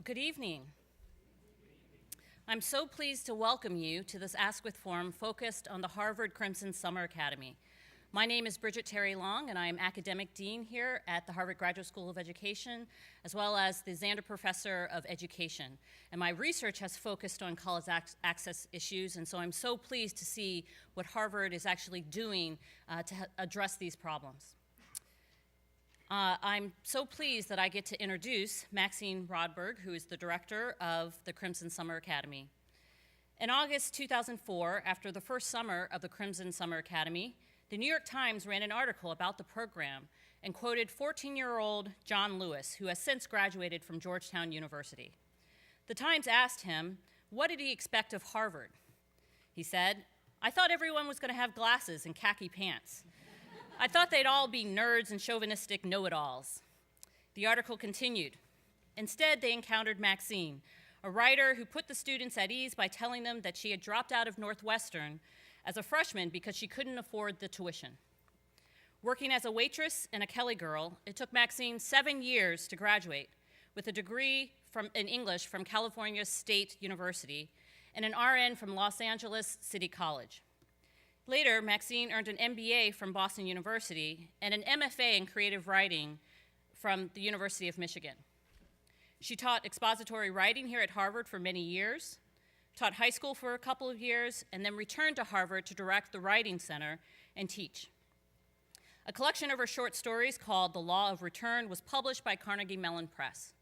Well, good evening. I'm so pleased to welcome you to this Askwith Forum focused on the Harvard Crimson Summer Academy. My name is Bridget Terry Long, and I am Academic Dean here at the Harvard Graduate School of Education, as well as the Zander Professor of Education. And my research has focused on college access issues, and so I'm so pleased to see what Harvard is actually doing to address these problems. I'm so pleased that I get to introduce Maxie Rodberg, who is the director of the Crimson Summer Academy. In August 2004, after the first summer of the Crimson Summer Academy, the New York Times ran an article about the program and quoted 14-year-old John Lewis, who has since graduated from Georgetown University. The Times asked him, what did he expect of Harvard? He said, "I thought everyone was going to have glasses and khaki pants. I thought they'd all be nerds and chauvinistic know-it-alls." The article continued. Instead, they encountered Maxine, a writer who put the students at ease by telling them that she had dropped out of Northwestern as a freshman because she couldn't afford the tuition. Working as a waitress and a Kelly girl, it took Maxine 7 years to graduate with a degree in English from California State University and an RN from Los Angeles City College. Later, Maxine earned an MBA from Boston University and an MFA in creative writing from the University of Michigan. She taught expository writing here at Harvard for many years, taught high school for a couple of years, and then returned to Harvard to direct the Writing Center and teach. A collection of her short stories called The Law of Return was published by Carnegie Mellon Press.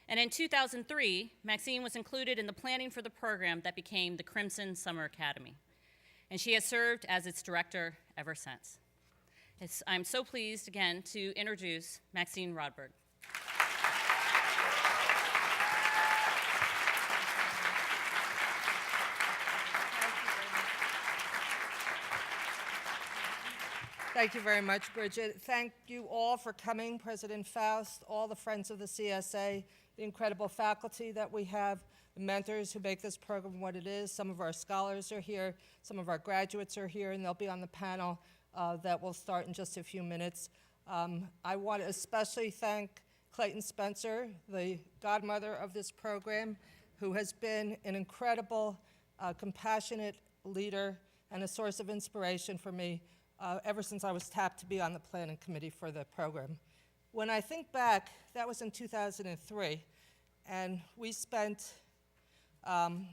And in 2003, Maxine was included in the planning for the program that became the Crimson Summer Academy. And she has served as its director ever since. I'm so pleased, again, to introduce Maxie Rodberg. Thank you very much, Bridget. Thank you all for coming, President Faust, all the friends of the CSA, the incredible faculty that we have, the mentors who make this program what it is. Some of our scholars are here, some of our graduates are here, and they'll be on the panel that will start in just a few minutes. I want to especially thank Clayton Spencer, the godmother of this program, who has been an incredible, compassionate leader and a source of inspiration for me ever since I was tapped to be on the planning committee for the program. When I think back, that was in 2003, and we spent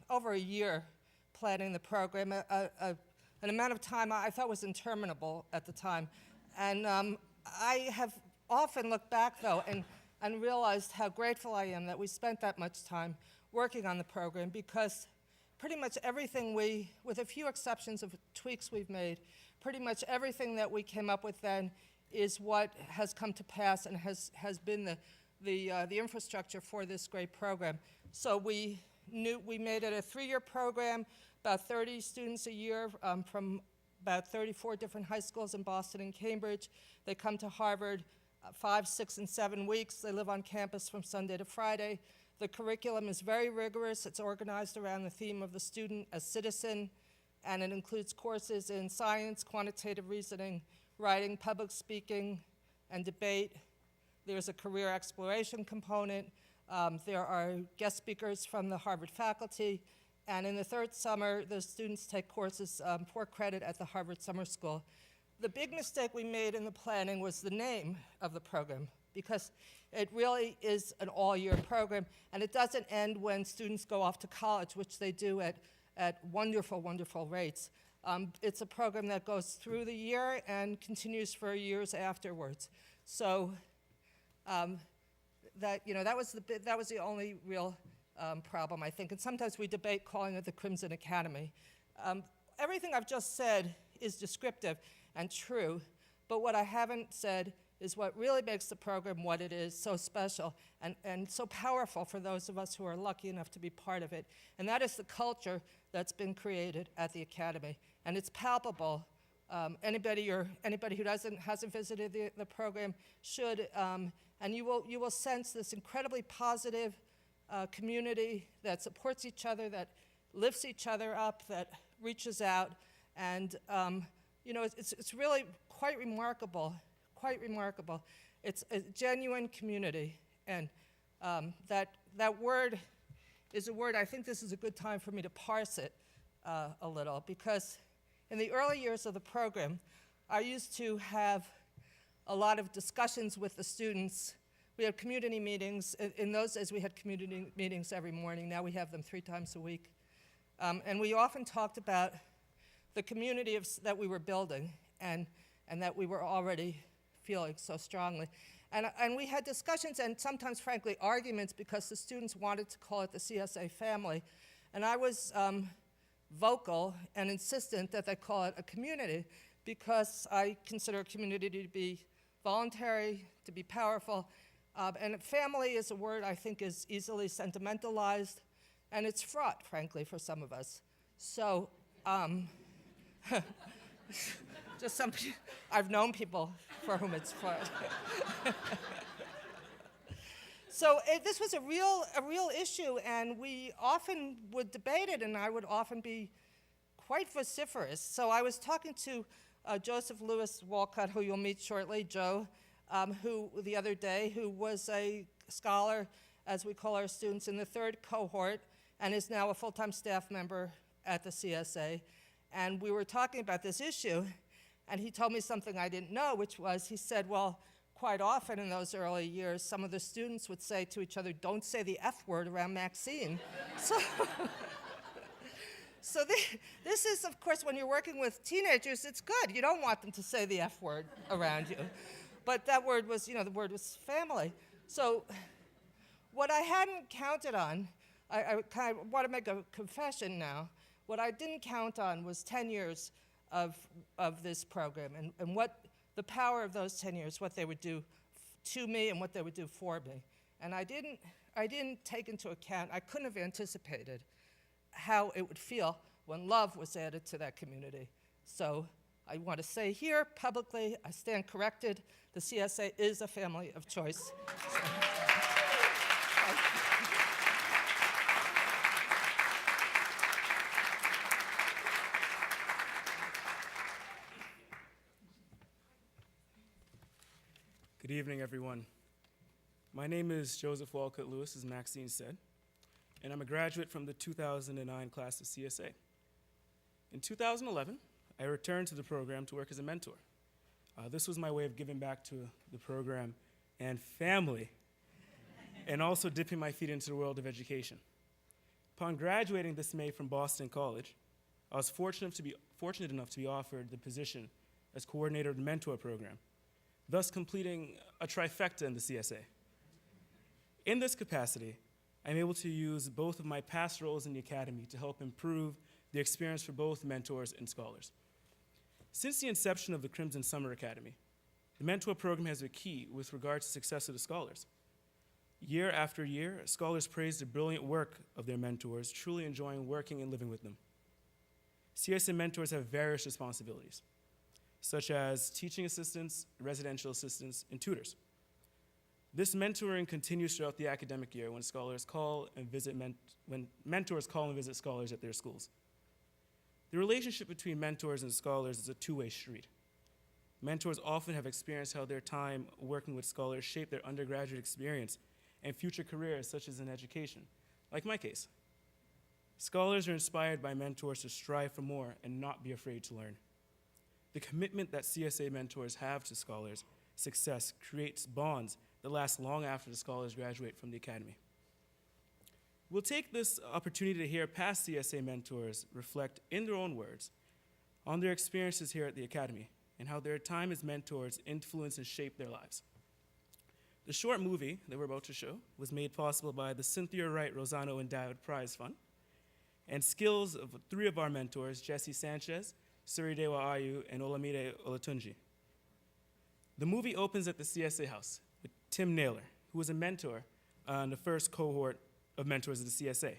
over a year planning the program, an amount of time I thought was interminable at the time. And I have often looked back, though, and realized how grateful I am that we spent that much time working on the program, because pretty much everything with a few exceptions of tweaks we've made, pretty much everything that we came up with then is what has come to pass and has been the infrastructure for this great program. So we made it a 3-year program, about 30 students a year from about 34 different high schools in Boston and Cambridge. They come to Harvard 5, 6, and 7 weeks. They live on campus from Sunday to Friday. The curriculum is very rigorous. It's organized around the theme of the student as citizen, and it includes courses in science, quantitative reasoning, writing, public speaking, and debate. There's a career exploration component. There are guest speakers from the Harvard faculty. And in the third summer, the students take courses for credit at the Harvard Summer School. The big mistake we made in the planning was the name of the program, because it really is an all-year program, and it doesn't end when students go off to college, which they do at wonderful, wonderful rates. It's a program that goes through the year and continues for years afterwards. So that was the only real problem, I think. And sometimes we debate calling it the Crimson Academy. Everything I've just said is descriptive and true, but what I haven't said is what really makes the program what it is, so special and so powerful for those of us who are lucky enough to be part of it. And that is the culture that's been created at the Academy. And it's palpable. Anybody who hasn't visited the program should, and you will sense this incredibly positive community that supports each other, that lifts each other up, that reaches out. And it's really quite remarkable. It's a genuine community, and that that word is a word, I think this is a good time for me to parse it a little, because in the early years of the program, I used to have a lot of discussions with the students. We had community meetings. In those days, we had community meetings every morning. Now we have them 3 times a week. And we often talked about the community that we were building and that we were already feeling so strongly. And we had discussions and sometimes, frankly, arguments because the students wanted to call it the CSA family. And I was vocal and insistent that they call it a community because I consider a community to be voluntary, to be powerful. And family is a word I think is easily sentimentalized, and it's fraught, frankly, for some of us. So, just some, I've known people for whom it's fraught. So this was a real issue, and we often would debate it, and I would often be quite vociferous. So I was talking to Joseph Lewis Walcott, who you'll meet shortly, Joe, who the other day, who was a scholar, as we call our students, in the 3rd cohort, and is now a full-time staff member at the CSA. And we were talking about this issue, and he told me something I didn't know, which was, he said, well, quite often in those early years, some of the students would say to each other, don't say the F word around Maxine. So this is, of course, when you're working with teenagers, it's good. You don't want them to say the F word around you. But that word was, the word was family. So what I hadn't counted on, I kind of want to make a confession now. What I didn't count on was 10 years of this program and what the power of those 10 years, what they would do to me and what they would do for me. And I didn't take into account, I couldn't have anticipated how it would feel when love was added to that community. So I want to say here publicly, I stand corrected. The CSA is a family of choice. Good evening, everyone. My name is Joseph Walcott Lewis, as Maxine said, and I'm a graduate from the 2009 class of CSA. In 2011, I returned to the program to work as a mentor. This was my way of giving back to the program and family, and also dipping my feet into the world of education. Upon graduating this May from Boston College, I was fortunate enough to be offered the position as coordinator of the mentor program, thus completing a trifecta in the CSA. In this capacity, I'm able to use both of my past roles in the academy to help improve the experience for both mentors and scholars. Since the inception of the Crimson Summer Academy, the mentor program has been key with regard to success of the scholars. Year after year, scholars praise the brilliant work of their mentors, truly enjoying working and living with them. CSA mentors have various responsibilities, such as teaching assistants, residential assistants, and tutors. This mentoring continues throughout the academic year when mentors call and visit scholars at their schools. The relationship between mentors and scholars is a two-way street. Mentors often have experienced how their time working with scholars shaped their undergraduate experience and future careers, such as in education, like my case. Scholars are inspired by mentors to strive for more and not be afraid to learn. The commitment that CSA mentors have to scholars' success creates bonds that last long after the scholars graduate from the academy. We'll take this opportunity to hear past CSA mentors reflect in their own words on their experiences here at the academy and how their time as mentors influence and shape their lives. The short movie that we're about to show was made possible by the Cynthia Wright Rosano Endowed Prize Fund and skills of 3 of our mentors, Jesse Sanchez, Suridewa Ayu, and Olamide Olatunji. The movie opens at the CSA House with Tim Naylor, who was a mentor in the first cohort of mentors of the CSA.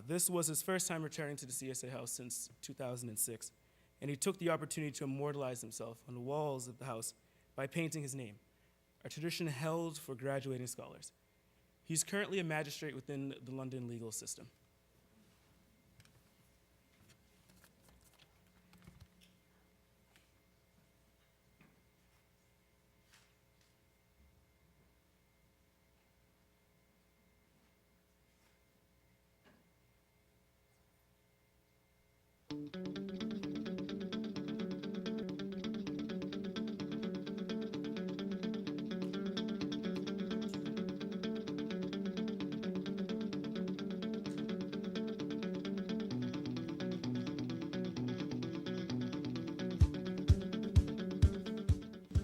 This was his first time returning to the CSA House since 2006, and he took the opportunity to immortalize himself on the walls of the house by painting his name, a tradition held for graduating scholars. He's currently a magistrate within the London legal system.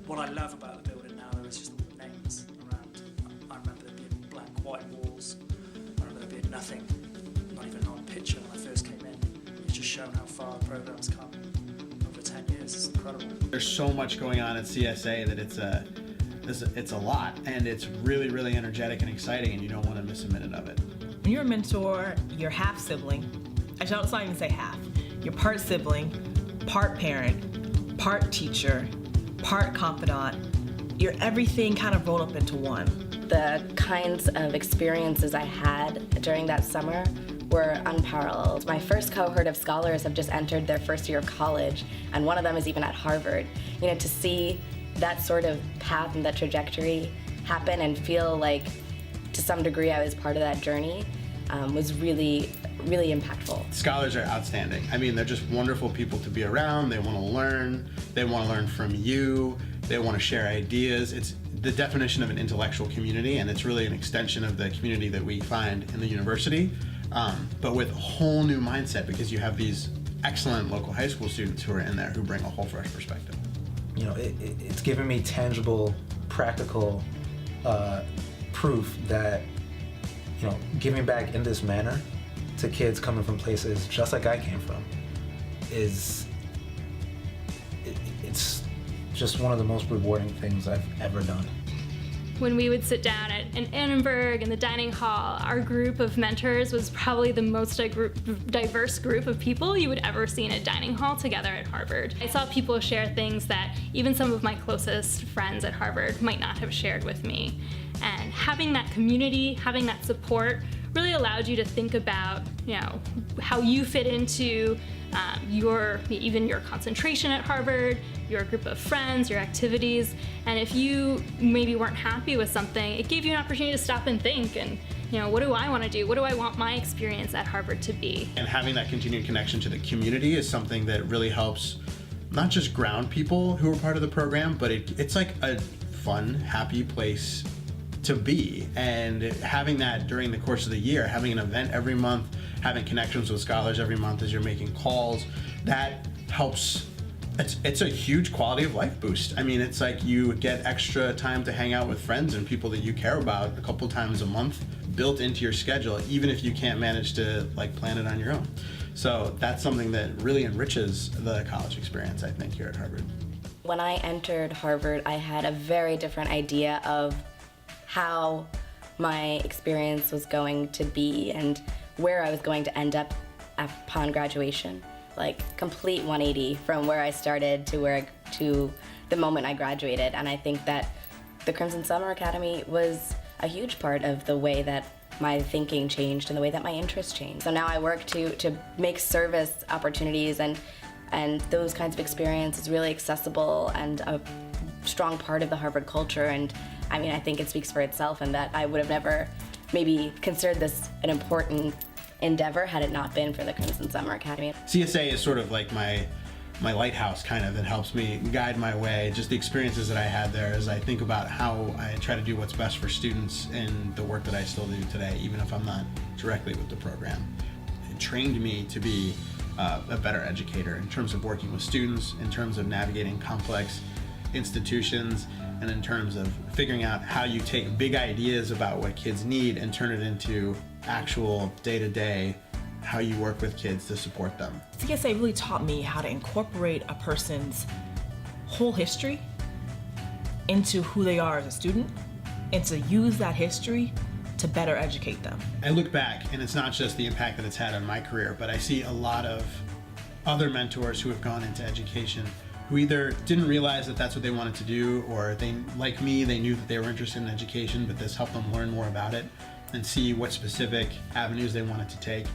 what I love about the building now, though, is just the names around. I remember there being blank white walls. I remember there being nothing, not even on a picture when I first came in. It's just shown how far the program's come over 10 years. It's incredible. There's so much going on at CSA that it's a lot, and it's really, really energetic and exciting, and you don't want to miss a minute of it. When you're a mentor, you're half sibling. Actually, let's not even say half. You're part sibling, part parent, part teacher, part confidant. You're everything kind of rolled up into one. The kinds of experiences I had during that summer were unparalleled. My first cohort of scholars have just entered their first year of college, and one of them is even at Harvard. You know, to see that sort of path and that trajectory happen and feel like, to some degree, I was part of that journey was really, really impactful. Scholars are outstanding. I mean, they're just wonderful people to be around. They want to learn. They want to learn from you. They want to share ideas. It's the definition of an intellectual community, and it's really an extension of the community that we find in the university, but with a whole new mindset, because you have these excellent local high school students who are in there who bring a whole fresh perspective. You know, it's given me tangible, practical proof that, you know, giving back in this manner to kids coming from places just like I came from it's just one of the most rewarding things I've ever done. When we would sit down in Annenberg in the dining hall, our group of mentors was probably the most diverse group of people you would ever see in a dining hall together at Harvard. I saw people share things that even some of my closest friends at Harvard might not have shared with me. And having that community, having that support really allowed you to think about, you know, how you fit into your concentration at Harvard, your group of friends, your activities, and if you maybe weren't happy with something, it gave you an opportunity to stop and think and, you know, what do I want to do? What do I want my experience at Harvard to be? And having that continued connection to the community is something that really helps not just ground people who are part of the program, but it's like a fun, happy place to be. And having that during the course of the year, having an event every month, having connections with scholars every month as you're making calls, that helps. It's a huge quality of life boost. I mean, it's like you get extra time to hang out with friends and people that you care about a couple times a month built into your schedule, even if you can't manage to like plan it on your own. So that's something that really enriches the college experience, I think, here at Harvard. When I entered Harvard, I had a very different idea of how my experience was going to be and where I was going to end up upon graduation. Like complete 180 from where I started to the moment I graduated. And I think that the Crimson Summer Academy was a huge part of the way that my thinking changed and the way that my interests changed. So now I work to make service opportunities and those kinds of experiences really accessible and a strong part of the Harvard culture. And I mean, I think it speaks for itself, and that I would have never maybe considered this an important endeavor had it not been for the Crimson Summer Academy. CSA is sort of like my lighthouse, kind of, that helps me guide my way. Just the experiences that I had there as I think about how I try to do what's best for students in the work that I still do today, even if I'm not directly with the program. It trained me to be a better educator in terms of working with students, in terms of navigating complex institutions, and in terms of figuring out how you take big ideas about what kids need and turn it into actual day-to-day, how you work with kids to support them. CSA really taught me how to incorporate a person's whole history into who they are as a student and to use that history to better educate them. I look back, and it's not just the impact that it's had on my career, but I see a lot of other mentors who have gone into education who either didn't realize that that's what they wanted to do, or they, like me, they knew that they were interested in education, but this helped them learn more about it and see what specific avenues they wanted to take.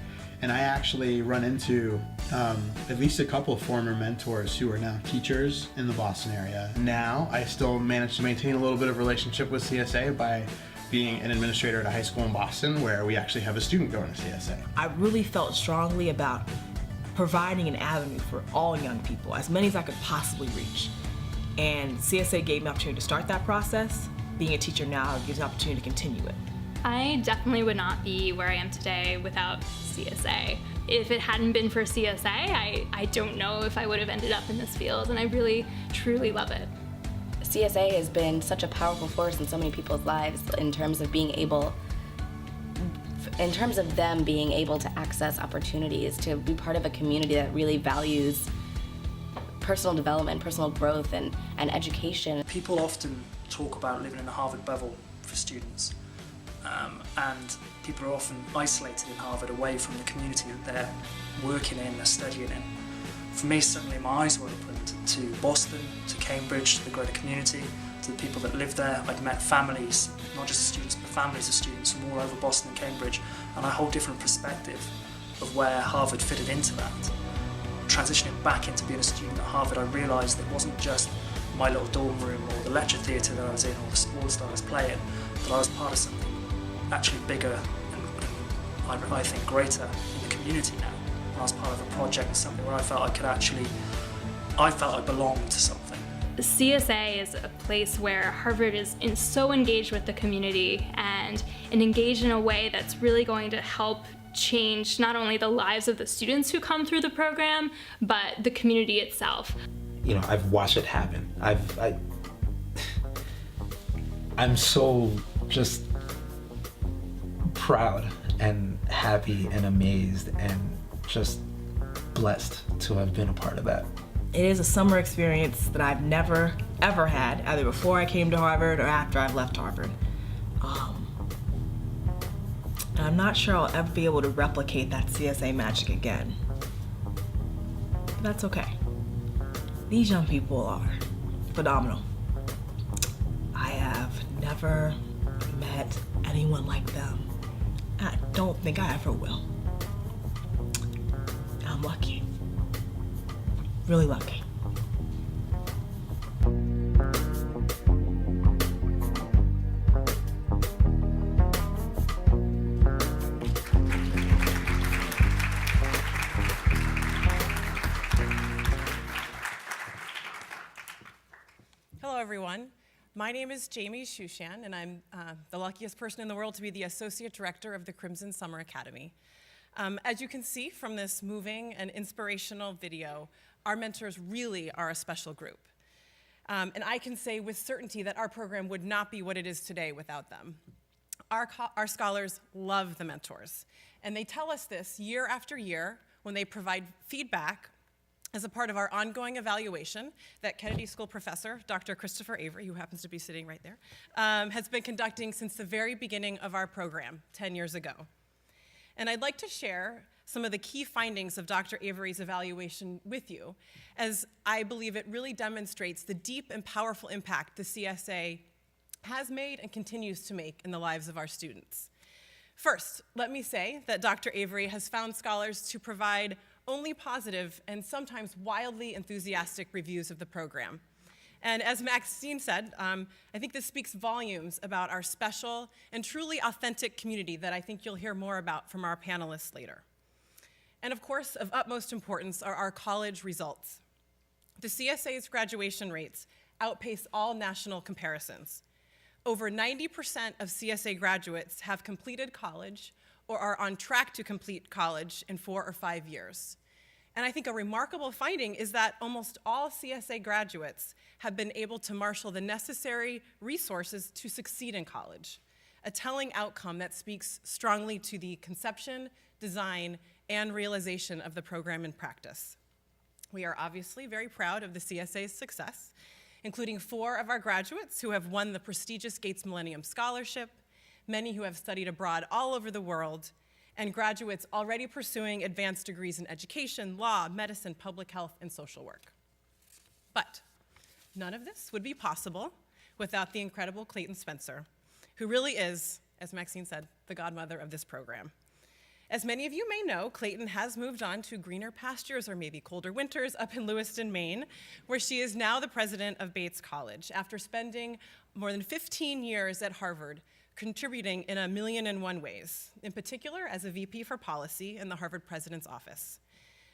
And I actually run into at least a couple of former mentors who are now teachers in the Boston area. Now I still manage to maintain a little bit of relationship with CSA by being an administrator at a high school in Boston where we actually have a student going to CSA. I really felt strongly about providing an avenue for all young people, as many as I could possibly reach. And CSA gave me an opportunity to start that process. Being a teacher now gives me an opportunity to continue it. I definitely would not be where I am today without CSA. If it hadn't been for CSA, I don't know if I would have ended up in this field, and I really, truly love it. CSA has been such a powerful force in so many people's lives in terms of them being able to access opportunities, to be part of a community that really values personal development, personal growth, and education. People often talk about living in a Harvard bubble for students, and people are often isolated in Harvard, away from the community that they're working in, they're studying in. For me, suddenly my eyes were opened to Boston, to Cambridge, to the greater community, to the people that live there. I'd met families, not just students, but families of students from all over Boston and Cambridge, and a whole different perspective of where Harvard fitted into that. Transitioning back into being a student at Harvard, I realised it wasn't just my little dorm room or the lecture theatre that I was in or the sports that I was playing, that I was part of something actually bigger and I think greater in the community now. I was part of a project and something where I felt I belonged to something. The CSA is a place where Harvard is so engaged with the community and engaged in a way that's really going to help change not only the lives of the students who come through the program, but the community itself. You know, I've watched it happen. I'm so just proud and happy and amazed and just blessed to have been a part of that. It is a summer experience that I've never, ever had, either before I came to Harvard or after I've left Harvard. And I'm not sure I'll ever be able to replicate that CSA magic again. But that's okay. These young people are phenomenal. I have never met anyone like them. I don't think I ever will. I'm lucky. Really lucky. Hello, everyone. My name is Jamie Shushan, and I'm the luckiest person in the world to be the Associate Director of the Crimson Summer Academy. As you can see from this moving and inspirational video, our mentors really are a special group. And I can say with certainty that our program would not be what it is today without them. Our scholars love the mentors, and they tell us this year after year when they provide feedback as a part of our ongoing evaluation that Kennedy School professor, Dr. Christopher Avery, who happens to be sitting right there, has been conducting since the very beginning of our program 10 years ago. And I'd like to share some of the key findings of Dr. Avery's evaluation with you, as I believe it really demonstrates the deep and powerful impact the CSA has made and continues to make in the lives of our students. First, let me say that Dr. Avery has found scholars to provide only positive and sometimes wildly enthusiastic reviews of the program. And as Maxine said, I think this speaks volumes about our special and truly authentic community that I think you'll hear more about from our panelists later. And of course, of utmost importance are our college results. The CSA's graduation rates outpace all national comparisons. Over 90% of CSA graduates have completed college or are on track to complete college in 4 or 5 years. And I think a remarkable finding is that almost all CSA graduates have been able to marshal the necessary resources to succeed in college, a telling outcome that speaks strongly to the conception, design, and realization of the program in practice. We are obviously very proud of the CSA's success, including 4 of our graduates who have won the prestigious Gates Millennium Scholarship, many who have studied abroad all over the world, and graduates already pursuing advanced degrees in education, law, medicine, public health, and social work. But none of this would be possible without the incredible Clayton Spencer, who really is, as Maxine said, the godmother of this program. As many of you may know, Clayton has moved on to greener pastures or maybe colder winters up in Lewiston, Maine, where she is now the president of Bates College after spending more than 15 years at Harvard, contributing in 1,000,001 ways, in particular as a VP for policy in the Harvard President's Office.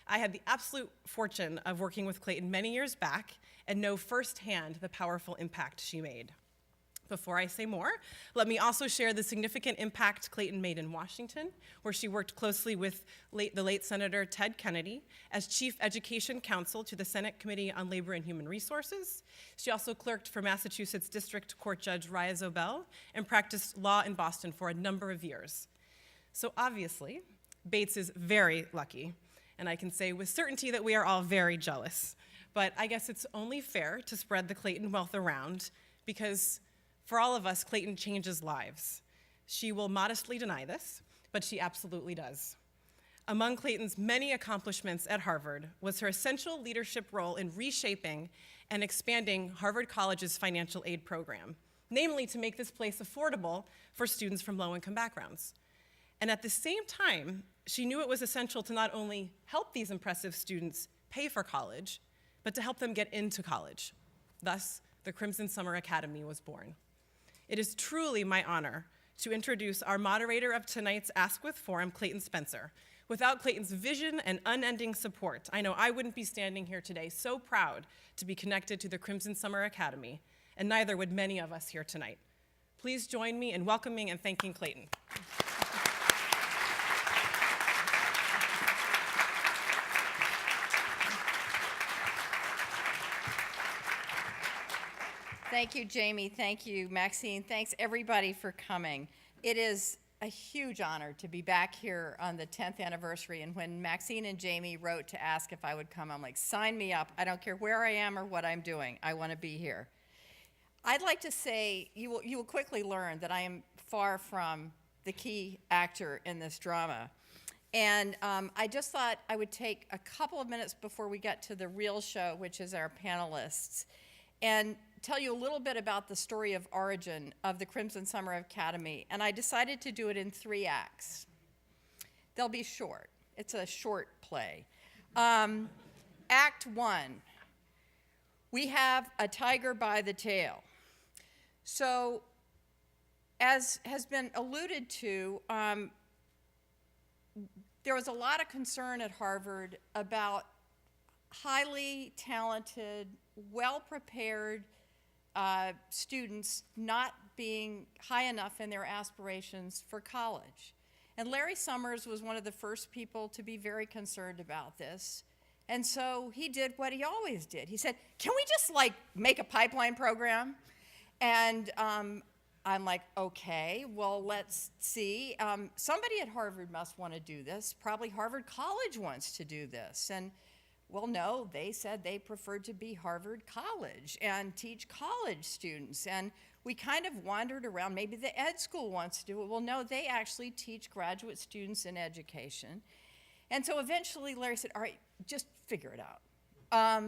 I had the absolute fortune of working with Clayton many years back and know firsthand the powerful impact she made. Before I say more, let me also share the significant impact Clayton made in Washington, where she worked closely with the late Senator Ted Kennedy as Chief Education Counsel to the Senate Committee on Labor and Human Resources. She also clerked for Massachusetts District Court Judge Raya Zobel and practiced law in Boston for a number of years. So obviously, Bates is very lucky, and I can say with certainty that we are all very jealous. But I guess it's only fair to spread the Clayton wealth around, because for all of us, Clayton changes lives. She will modestly deny this, but she absolutely does. Among Clayton's many accomplishments at Harvard was her essential leadership role in reshaping and expanding Harvard College's financial aid program, namely to make this place affordable for students from low-income backgrounds. And at the same time, she knew it was essential to not only help these impressive students pay for college, but to help them get into college. Thus, the Crimson Summer Academy was born. It is truly my honor to introduce our moderator of tonight's Askwith Forum, Clayton Spencer. Without Clayton's vision and unending support, I know I wouldn't be standing here today so proud to be connected to the Crimson Summer Academy, and neither would many of us here tonight. Please join me in welcoming and thanking Clayton. Thank you, Jamie. Thank you, Maxine. Thanks, everybody, for coming. It is a huge honor to be back here on the 10th anniversary. And when Maxine and Jamie wrote to ask if I would come, I'm like, sign me up. I don't care where I am or what I'm doing. I want to be here. I'd like to say, you will quickly learn that I am far from the key actor in this drama. And I just thought I would take a couple of minutes before we get to the real show, which is our panelists, and tell you a little bit about the story of origin of the Crimson Summer Academy. And I decided to do it in 3 acts. They'll be short. It's a short play. Act 1, we have a tiger by the tail. So, as has been alluded to, there was a lot of concern at Harvard about highly talented, well-prepared students not being high enough in their aspirations for college. And Larry Summers was one of the first people to be very concerned about this. And so he did what he always did. He said, can we just make a pipeline program? And I'm like, okay, well, let's see. Somebody at Harvard must want to do this. Probably Harvard College wants to do this. And well, no, they said they preferred to be Harvard College and teach college students. And we kind of wandered around. Maybe the ed school wants to do it. Well, no, they actually teach graduate students in education. And so eventually Larry said, all right, just figure it out.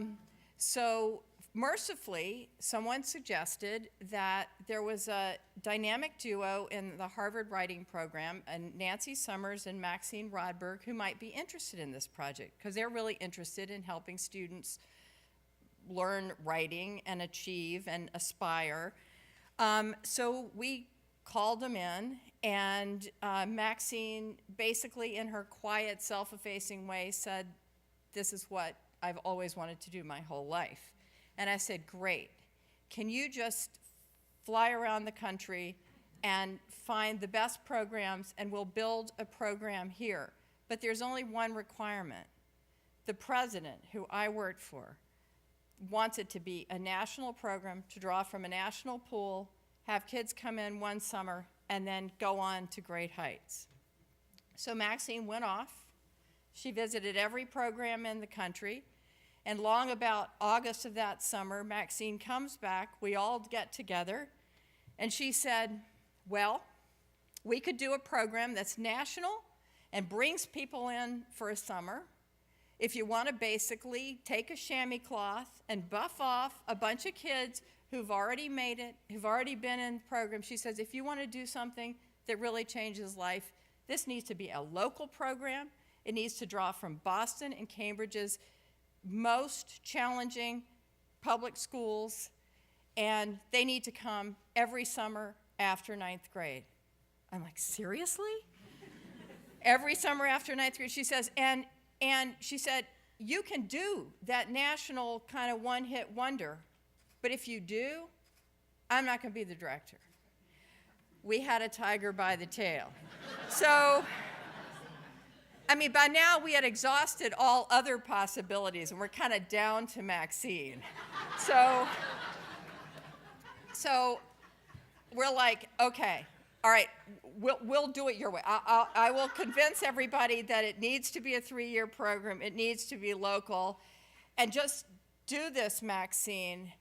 So mercifully, someone suggested that there was a dynamic duo in the Harvard writing program, and Nancy Summers and Maxine Rodberg, who might be interested in this project, because they're really interested in helping students learn writing and achieve and aspire. So we called them in, and Maxine, basically in her quiet, self-effacing way, said, this is what I've always wanted to do my whole life. And I said, great. Can you just fly around the country and find the best programs, and we'll build a program here. But there's only one requirement. The president, who I worked for, wants it to be a national program to draw from a national pool, have kids come in one summer, and then go on to great heights. So Maxine went off. She visited every program in the country. And long about August of that summer, Maxine comes back, we all get together, and she said, well, we could do a program that's national and brings people in for a summer. If you want to basically take a chamois cloth and buff off a bunch of kids who've already made it, who've already been in the program, she says, if you want to do something that really changes life, this needs to be a local program. It needs to draw from Boston and Cambridge's most challenging public schools, and they need to come every summer after 9th grade. I'm like, seriously? Every summer after 9th grade, she says, and she said, you can do that national kind of one-hit wonder, but if you do, I'm not going to be the director. We had a tiger by the tail. So, I mean, by now we had exhausted all other possibilities, and we're kind of down to Maxine. So we're like, okay, all right, we'll do it your way. I will convince everybody that it needs to be a 3-year program, it needs to be local, and just do this, Maxine,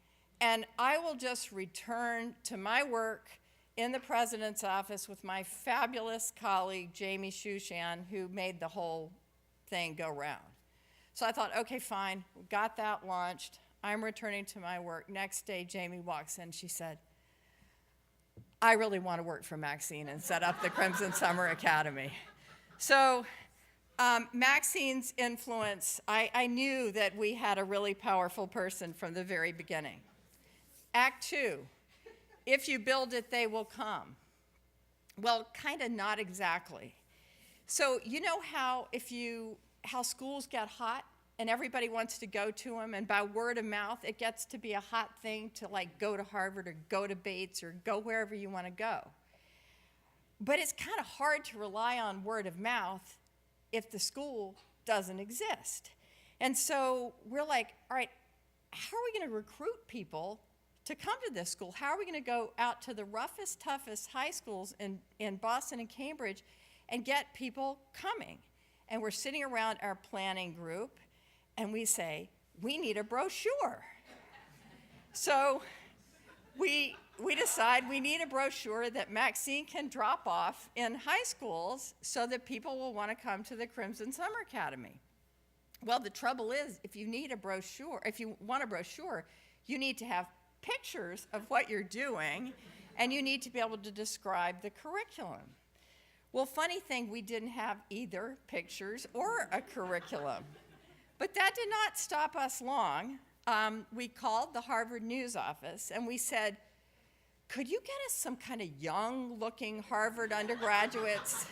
and I will just return to my work in the president's office with my fabulous colleague, Jamie Shushan, who made the whole thing go round. So I thought, okay, fine, got that launched. I'm returning to my work. Next day, Jamie walks in, she said, I really want to work for Maxine and set up the Crimson Summer Academy. So Maxine's influence, I knew that we had a really powerful person from the very beginning. Act 2, if you build it, they will come. Well, kind of not exactly. So you know how schools get hot and everybody wants to go to them, and by word of mouth, it gets to be a hot thing to like go to Harvard or go to Bates or go wherever you want to go. But it's kind of hard to rely on word of mouth if the school doesn't exist. And so we're like, all right, how are we going to recruit people to come to this school? How are we going to go out to the roughest, toughest high schools in Boston and Cambridge and get people coming? And we're sitting around our planning group, and we say, we need a brochure. So we decide we need a brochure that Maxine can drop off in high schools so that people will want to come to the Crimson Summer Academy. Well, the trouble is, if you want a brochure, you need to have pictures of what you're doing, and you need to be able to describe the curriculum. Well, funny thing, we didn't have either pictures or a curriculum. But that did not stop us long. We called the Harvard News office, and we said, could you get us some kind of young-looking Harvard undergraduates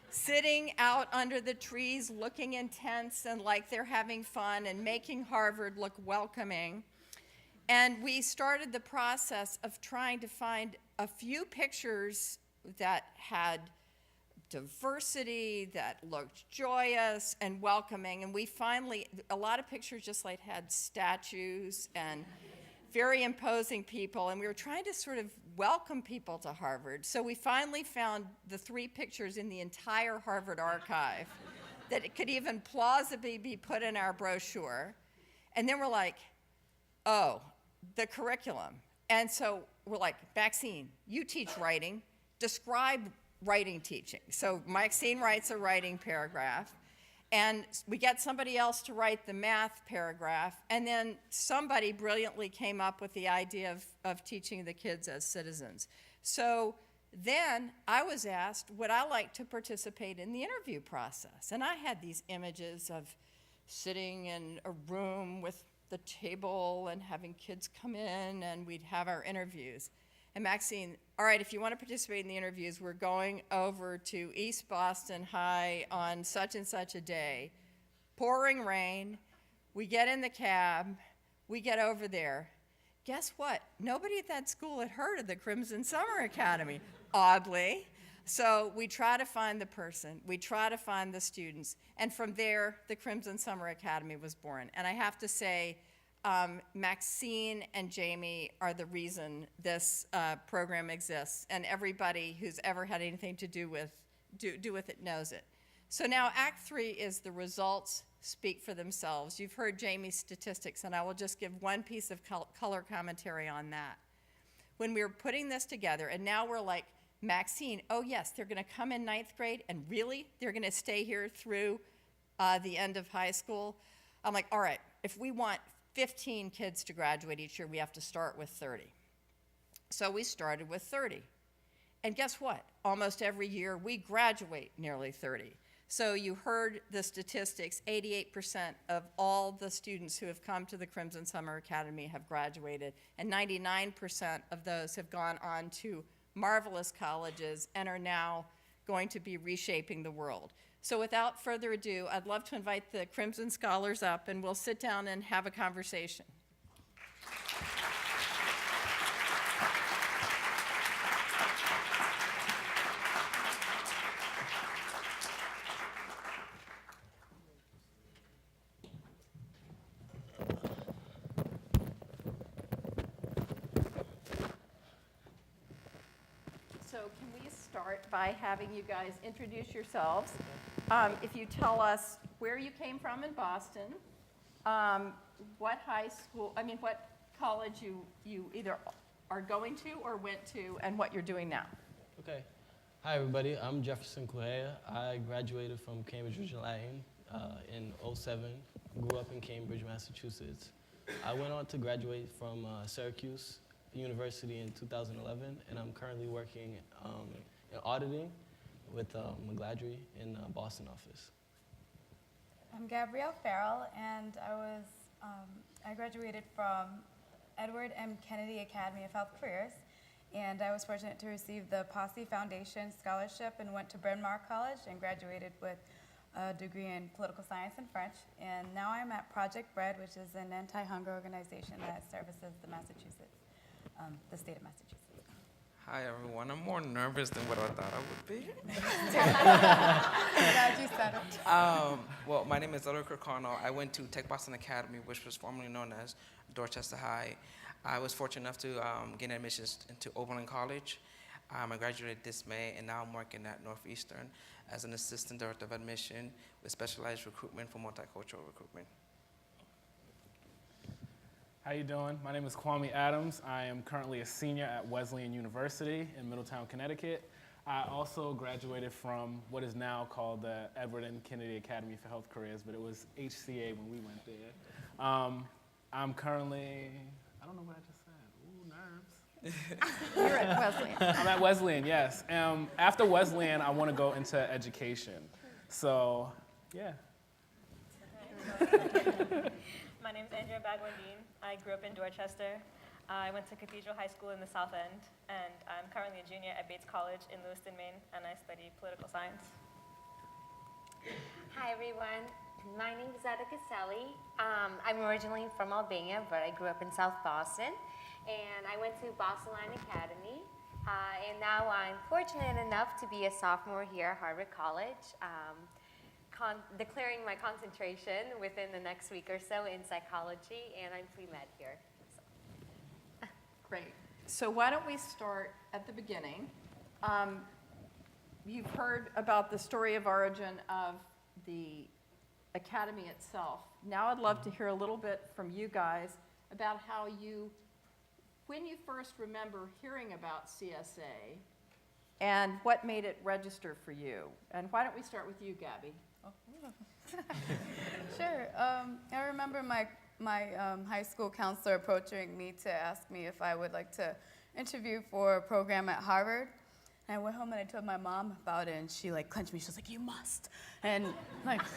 sitting out under the trees looking intense and like they're having fun and making Harvard look welcoming? And we started the process of trying to find a few pictures that had diversity, that looked joyous and welcoming. And we finally, a lot of pictures just like had statues and very imposing people. And we were trying to sort of welcome people to Harvard. So we finally found the 3 pictures in the entire Harvard archive that it could even plausibly be put in our brochure. And then we're like, oh, the curriculum. And so we're like, Maxine, you teach writing, describe writing teaching. So Maxine writes a writing paragraph, and we get somebody else to write the math paragraph, and then somebody brilliantly came up with the idea of teaching the kids as citizens. So then I was asked, would I like to participate in the interview process? And I had these images of sitting in a room with the table and having kids come in, and we'd have our interviews. And Maxine, all right, if you want to participate in the interviews, we're going over to East Boston High on such and such a day. Pouring rain, we get in the cab, we get over there. Guess what? Nobody at that school had heard of the Crimson Summer Academy, oddly. So we try to find the person, we try to find the students, and from there, the Crimson Summer Academy was born. And I have to say, Maxine and Jamie are the reason this program exists, and everybody who's ever had anything to do with it knows it. So now Act 3 is the results speak for themselves. You've heard Jamie's statistics, and I will just give one piece of color commentary on that. When we were putting this together, and now we're like, Maxine, oh yes, they're going to come in 9th grade, and really, they're going to stay here through the end of high school. I'm like, all right, if we want 15 kids to graduate each year, we have to start with 30. So we started with 30. And guess what? Almost every year, we graduate nearly 30. So you heard the statistics, 88% of all the students who have come to the Crimson Summer Academy have graduated, and 99% of those have gone on to marvelous colleges and are now going to be reshaping the world. So without further ado, I'd love to invite the Crimson Scholars up, and we'll sit down and have a conversation. start by having you guys introduce yourselves. If you tell us where you came from in Boston, what college you either are going to or went to, and what you're doing now. Okay. Hi, everybody. I'm Jefferson Correa. I graduated from Cambridge Regional Latin in '07. Grew up in Cambridge, Massachusetts. I went on to graduate from Syracuse University in 2011, and I'm currently working in auditing with McGladrey in the Boston office. I'm Gabrielle Farrell, and I graduated from Edward M. Kennedy Academy of Health Careers, and I was fortunate to receive the Posse Foundation Scholarship and went to Bryn Mawr College and graduated with a degree in political science and French. And now I'm at Project Bread, which is an anti-hunger organization that services the state of Massachusetts. Hi everyone, I'm more nervous than what I thought I would be. Glad you said it. Well, my name is Elder Kirkconnell. I went to Tech Boston Academy, which was formerly known as Dorchester High. I was fortunate enough to gain admissions into Oberlin College. I graduated this May, and now I'm working at Northeastern as an assistant director of admission with specialized recruitment for multicultural recruitment. How you doing? My name is Kwame Adams. I am currently a senior at Wesleyan University in Middletown, Connecticut. I also graduated from what is now called the Edward M. Kennedy Academy for Health Careers, but it was HCA when we went there. I'm currently, I don't know what I just said. Ooh, nerves. You're at Wesleyan. I'm at Wesleyan, yes. After Wesleyan, I want to go into education. So, yeah. My name is Andrea Bagwandine. I grew up in Dorchester. I went to Cathedral High School in the South End, and I'm currently a junior at Bates College in Lewiston, Maine, and I study political science. Hi, everyone. My name is Ada Caselli. I'm originally from Albania, but I grew up in South Boston, and I went to Boston Latin Academy, and now I'm fortunate enough to be a sophomore here at Harvard College, declaring my concentration within the next week or so in psychology, and I'm pre-med here. So. Great. So why don't we start at the beginning? You've heard about the story of origin of the academy itself. Now I'd love to hear a little bit from you guys about how when you first remember hearing about CSA and what made it register for you. And why don't we start with you, Gabby? Sure. I remember my high school counselor approaching me to ask me if I would like to interview for a program at Harvard. And I went home and I told my mom about it, and she clenched me. She was like, "You must." And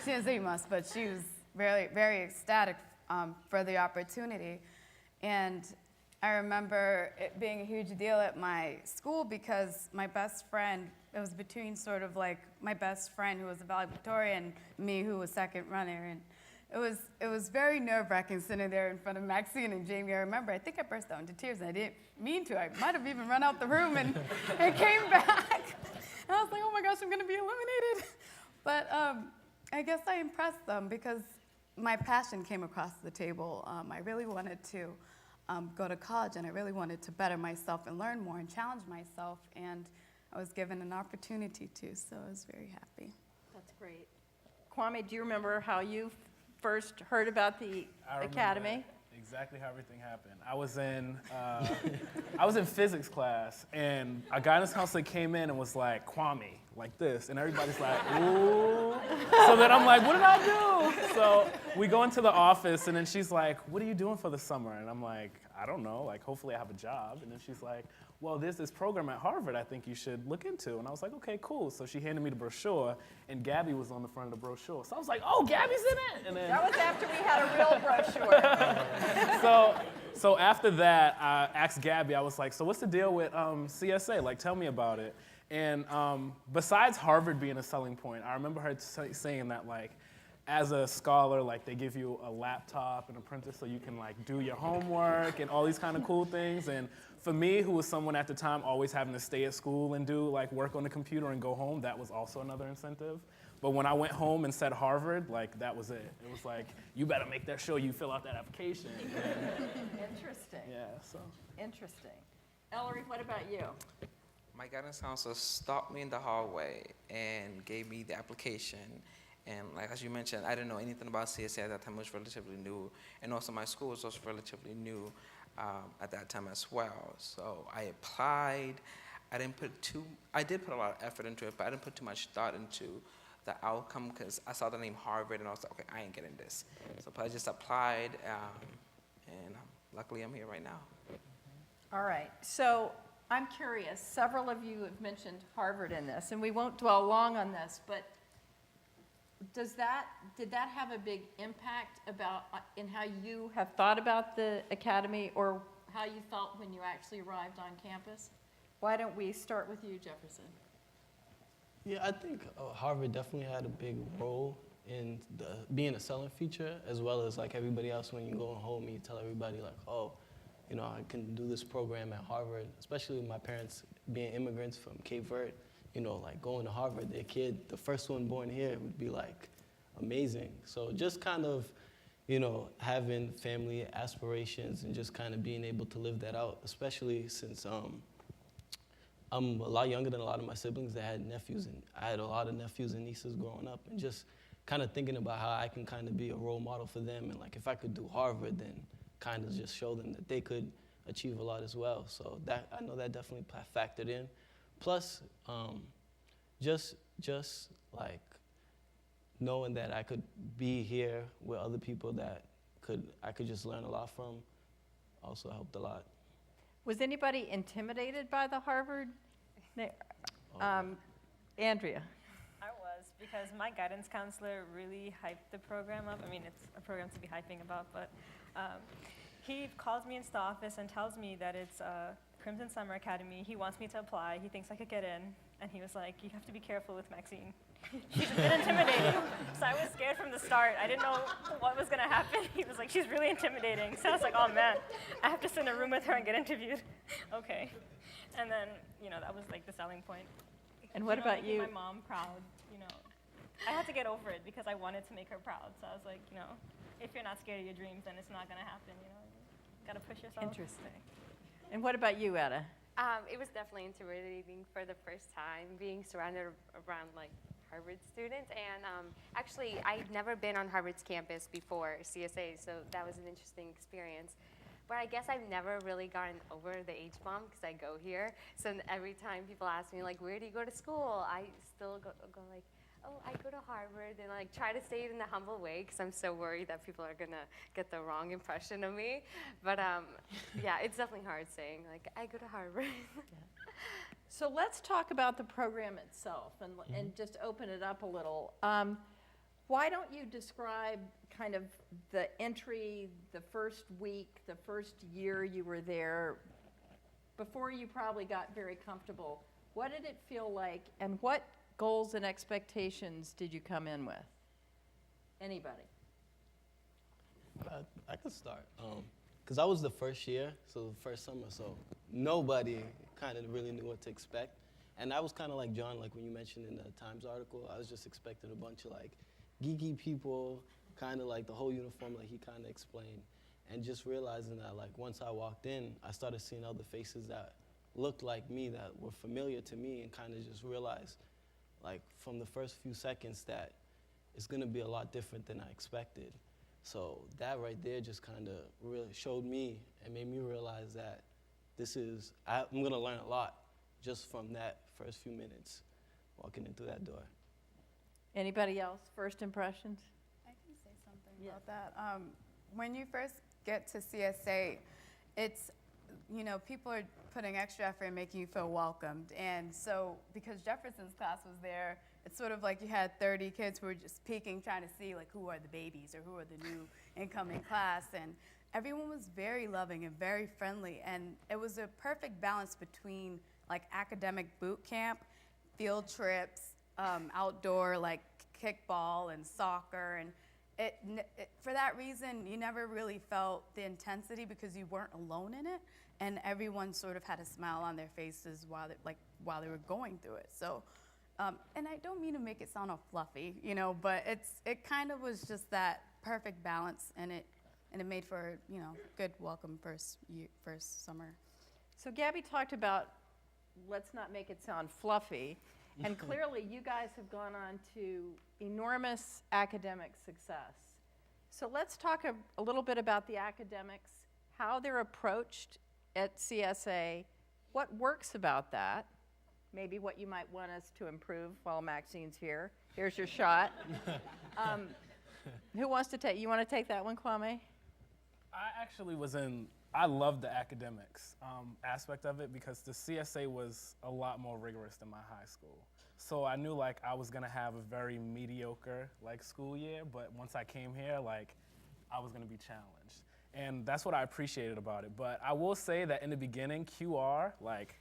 she didn't say you must, but she was very, very ecstatic for the opportunity. And I remember it being a huge deal at my school because my best friend, it was between sort of my best friend who was a valedictorian and me who was second runner. And it was very nerve-wracking sitting there in front of Maxie and Jamie. I remember, I think I burst out into tears, and I didn't mean to. I might have even run out the room and came back. And I was like, oh my gosh, I'm gonna be eliminated. But I guess I impressed them because my passion came across the table. I really wanted to go to college, and I really wanted to better myself and learn more and challenge myself, and I was given an opportunity to, so I was very happy. That's great. Kwame, do you remember how you first heard about the academy? Exactly how everything happened. I was in physics class, and a guidance counselor came in and was like, "Kwame," like this, and everybody's like, "Ooh." So then I'm like, "What did I do?" So we go into the office, and then she's like, "What are you doing for the summer?" And I'm like, "I don't know. Hopefully I have a job." And then she's like, "Well, there's this program at Harvard I think you should look into." And I was like, "Okay, cool." So she handed me the brochure, and Gabby was on the front of the brochure. So I was like, "Oh, Gabby's in it!" And then that was after we had a real brochure. So after that, I asked Gabby, I was like, "So what's the deal with CSA? Tell me about it." And besides Harvard being a selling point, I remember her saying that as a scholar, they give you a laptop and a printer so you can do your homework and all these kind of cool things. And for me, who was someone at the time always having to stay at school and do work on the computer and go home, that was also another incentive. But when I went home and said Harvard, that was it. It was you better make sure you fill out that application. Interesting. Yeah, so. Interesting. Ellery, what about you? My guidance counselor stopped me in the hallway and gave me the application. And like as you mentioned, I didn't know anything about CSA at that time. It was relatively new. And also my school was also relatively new at that time as well. So I applied. I did put a lot of effort into it, but I didn't put too much thought into the outcome because I saw the name Harvard and I was like, okay, I ain't getting this. So I just applied, and luckily I'm here right now. All right, so I'm curious, several of you have mentioned Harvard in this, and we won't dwell long on this, but did that have a big impact in how you have thought about the academy or how you felt when you actually arrived on campus? Why don't we start with you, Jefferson? Yeah, I think Harvard definitely had a big role in being a selling feature, as well as like everybody else. When you go home, you tell everybody like, oh, you know, I can do this program at Harvard. Especially my parents being immigrants from Cape Verde, you know, like going to Harvard, their kid, the first one born here, would be like amazing. So just kind of, you know, having family aspirations and just kind of being able to live that out, especially since I'm a lot younger than a lot of my siblings that had nephews, and I had a lot of nephews and nieces growing up, and just kind of thinking about how I can kind of be a role model for them, and like if I could do Harvard, then kind of just show them that they could achieve a lot as well. So that, I know that definitely factored in. Plus, just like knowing that I could be here with other people that I could just learn a lot from also helped a lot. Was anybody intimidated by the Harvard? Andrea. I was, because my guidance counselor really hyped the program up. I mean, it's a program to be hyping about, but he calls me into the office and tells me that it's Crimson Summer Academy. He wants me to apply. He thinks I could get in. And he was like, you have to be careful with Maxine. She's a bit intimidating. So I was scared from the start. I didn't know what was going to happen. He was like, she's really intimidating. So I was like, oh man, I have to sit in a room with her and get interviewed. Okay. And then, you know, that was like the selling point. And what about you? My mom proud, you know. I had to get over it because I wanted to make her proud. So I was like, you know, if you're not scared of your dreams, then it's not going to happen, you know. You got to push yourself. Interesting. And what about you, Etta? It was definitely intimidating for the first time, being surrounded around like Harvard students. And actually, I'd never been on Harvard's campus before CSA, so that was an interesting experience. But I guess I've never really gotten over the H-bomb because I go here. So every time people ask me like, where do you go to school? I still go like, oh, I go to Harvard, and like try to say it in a humble way because I'm so worried that people are gonna get the wrong impression of me. But yeah, it's definitely hard saying like, I go to Harvard. So let's talk about the program itself and just open it up a little. Why don't you describe kind of the entry, the first week, the first year you were there, before you probably got very comfortable? What did it feel like, and what goals and expectations did you come in with? Anybody? I could start, because I was the first year, so the first summer, so nobody kind of really knew what to expect. And I was kind of like John, like when you mentioned in the Times article, I was just expecting a bunch of like geeky people, kind of like the whole uniform like he kind of explained. And just realizing that like once I walked in, I started seeing other faces that looked like me, that were familiar to me, and kind of just realized like from the first few seconds that it's gonna be a lot different than I expected. So that right there just kind of really showed me and made me realize that I'm gonna learn a lot just from that first few minutes walking into that door. Anybody else? First impressions? I can say something about that. When you first get to CSA, it's, you know, people are putting extra effort in making you feel welcomed. And so because Jefferson's class was there, it's sort of like you had 30 kids who were just peeking, trying to see like who are the babies or who are the new incoming class. And everyone was very loving and very friendly. And it was a perfect balance between like academic boot camp, field trips, outdoor like kickball and soccer. And for that reason, you never really felt the intensity because you weren't alone in it. And everyone sort of had a smile on their faces while they were going through it. So, and I don't mean to make it sound all fluffy, you know, but it kind of was just that perfect balance, and it made for, you know, good welcome first summer. So Gabby talked about let's not make it sound fluffy. And clearly, you guys have gone on to enormous academic success. So let's talk a little bit about the academics, how they're approached at CSA, what works about that, maybe what you might want us to improve while Maxine's here. Here's your shot. Who wants to take, you want to take that one, Kwame? I actually I loved the academics aspect of it because the CSA was a lot more rigorous than my high school. So I knew like I was gonna have a very mediocre like school year, but once I came here, like I was gonna be challenged. And that's what I appreciated about it. But I will say that in the beginning, QR, like,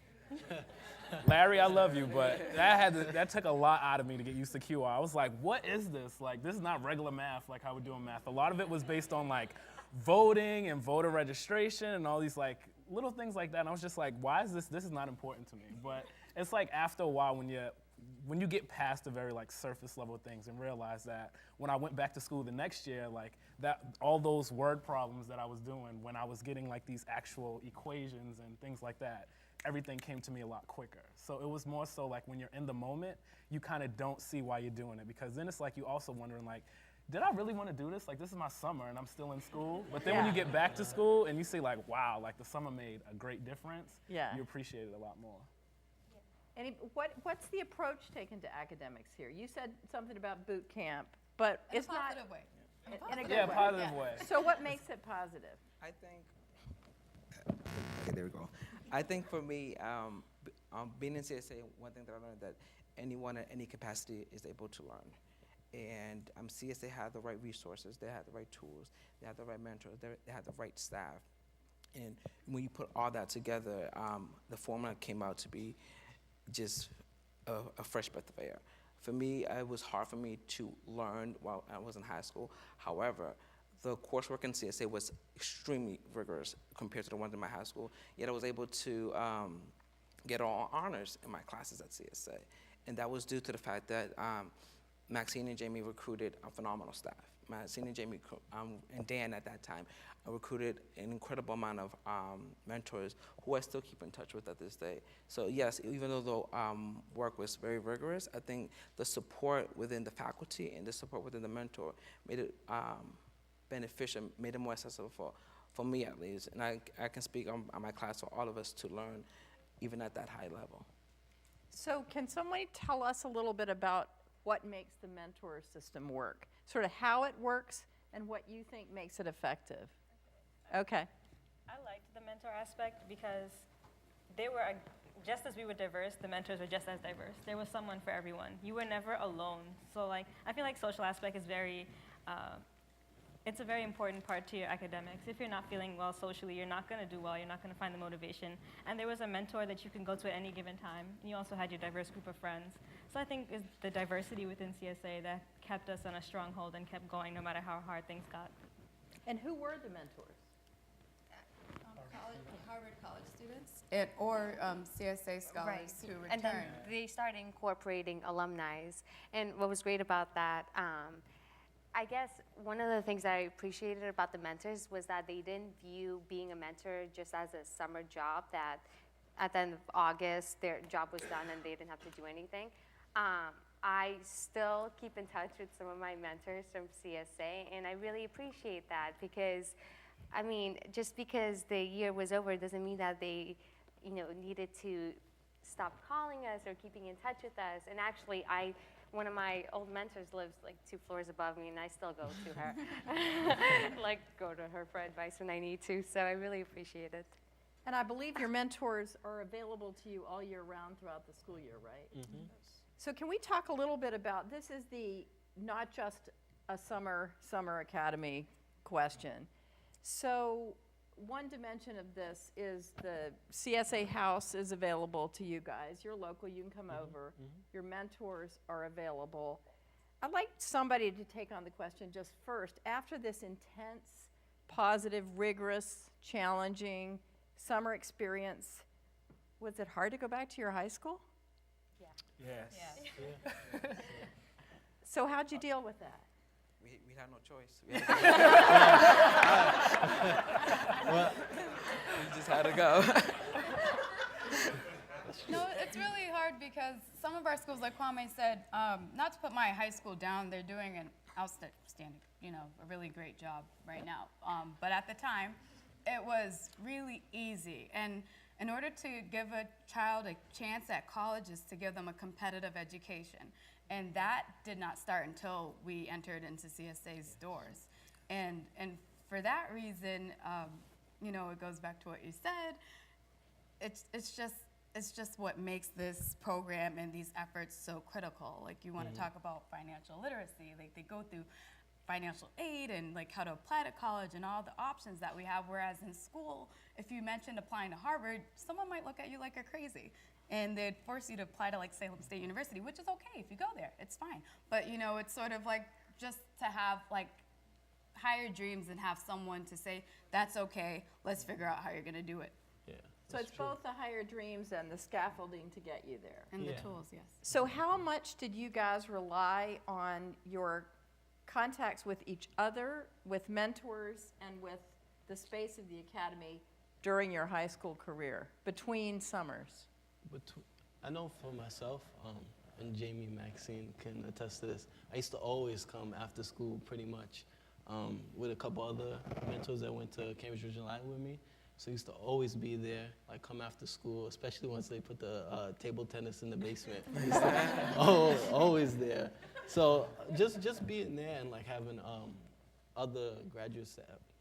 Larry, I love you, but that took a lot out of me to get used to QR. I was like, what is this? Like, this is not regular math like how we're doing math. A lot of it was based on like voting and voter registration and all these like little things like that. And I was just like, why is this is not important to me. But it's like after a while when you get past the very like surface level things and realize that when I went back to school the next year, like that all those word problems that I was doing when I was getting like these actual equations and things like that, everything came to me a lot quicker. So it was more so like when you're in the moment, you kind of don't see why you're doing it, because then it's like you also wondering like, did I really want to do this? Like, this is my summer and I'm still in school. But then when you get back to school and you see like, wow, like the summer made a great difference, you appreciate it a lot more. What's the approach taken to academics here? You said something about boot camp, but it's not. In a positive way. In a good way. Positive way. So what makes it positive? I think, okay, there we go. I think for me, being in CSA, one thing that I learned that anyone at any capacity is able to learn. And CSA had the right resources, they had the right tools, they had the right mentors, they had the right staff. And when you put all that together, the formula came out to be just a fresh breath of air. For me, it was hard for me to learn while I was in high school. However, the coursework in CSA was extremely rigorous compared to the ones in my high school, yet I was able to get all honors in my classes at CSA. And that was due to the fact that Maxie and Jamie recruited a phenomenal staff. Maxine and Jamie and Dan at that time recruited an incredible amount of mentors who I still keep in touch with at this day. So yes, even though the work was very rigorous, I think the support within the faculty and the support within the mentor made it beneficial, made it more accessible for me at least. And I can speak on my class for all of us to learn even at that high level. So can somebody tell us a little bit about what makes the mentor system work? Sort of how it works and what you think makes it effective. Okay. I liked the mentor aspect because they were, just as we were diverse, the mentors were just as diverse. There was someone for everyone. You were never alone. So like, I feel like social aspect is very, it's a very important part to your academics. If you're not feeling well socially, you're not gonna do well, you're not gonna find the motivation. And there was a mentor that you can go to at any given time. And you also had your diverse group of friends. So I think it's the diversity within CSA that kept us on a stronghold and kept going no matter how hard things got. And who were the mentors? Harvard College students or CSA scholars who returned. And then they started incorporating alumni. And what was great about that, I guess one of the things that I appreciated about the mentors was that they didn't view being a mentor just as a summer job, that at the end of August their job was done and they didn't have to do anything. I still keep in touch with some of my mentors from CSA, and I really appreciate that because, I mean, just because the year was over doesn't mean that they, needed to stop calling us or keeping in touch with us. And actually, one of my old mentors lives like 2 floors above me, and I still go to her, go to her for advice when I need to. So I really appreciate it. And I believe your mentors are available to you all year round throughout the school year, right? Mm-hmm. So can we talk a little bit about, this is not just a summer academy question. So one dimension of this is the CSA house is available to you guys. You're local, you can come over. Mm-hmm. Your mentors are available. I'd like somebody to take on the question just first. After this intense, positive, rigorous, challenging summer experience, was it hard to go back to your high school? Yes. Yeah. So how'd you deal with that? We had no choice. We just had to go. No, because some of our schools, like Kwame said, not to put my high school down, they're doing an outstanding, a really great job right now. But at the time, it was really easy. And in order to give a child a chance at college is to give them a competitive education. And that did not start until we entered into CSA's doors. And for that reason, it goes back to what you said. It's just what makes this program and these efforts so critical. Like, you want to talk about financial literacy, like they go through financial aid and like how to apply to college and all the options that we have, whereas in school, if you mentioned applying to Harvard, someone might look at you like you're crazy. And they'd force you to apply to like Salem State University, which is okay if you go there, it's fine. But it's sort of like just to have like higher dreams and have someone to say, that's okay, let's figure out how you're gonna do it. Yeah. So it's both the higher dreams and the scaffolding to get you there. And the tools, yes. So how much did you guys rely on your contacts with each other, with mentors, and with the space of the academy during your high school career, between summers? I know for myself, and Jamie and Maxine can attest to this, I used to always come after school pretty much with a couple other mentors that went to Cambridge Regional Light with me. So I used to always be there, like come after school, especially once they put the table tennis in the basement. Always there. So just being there and like having other graduates,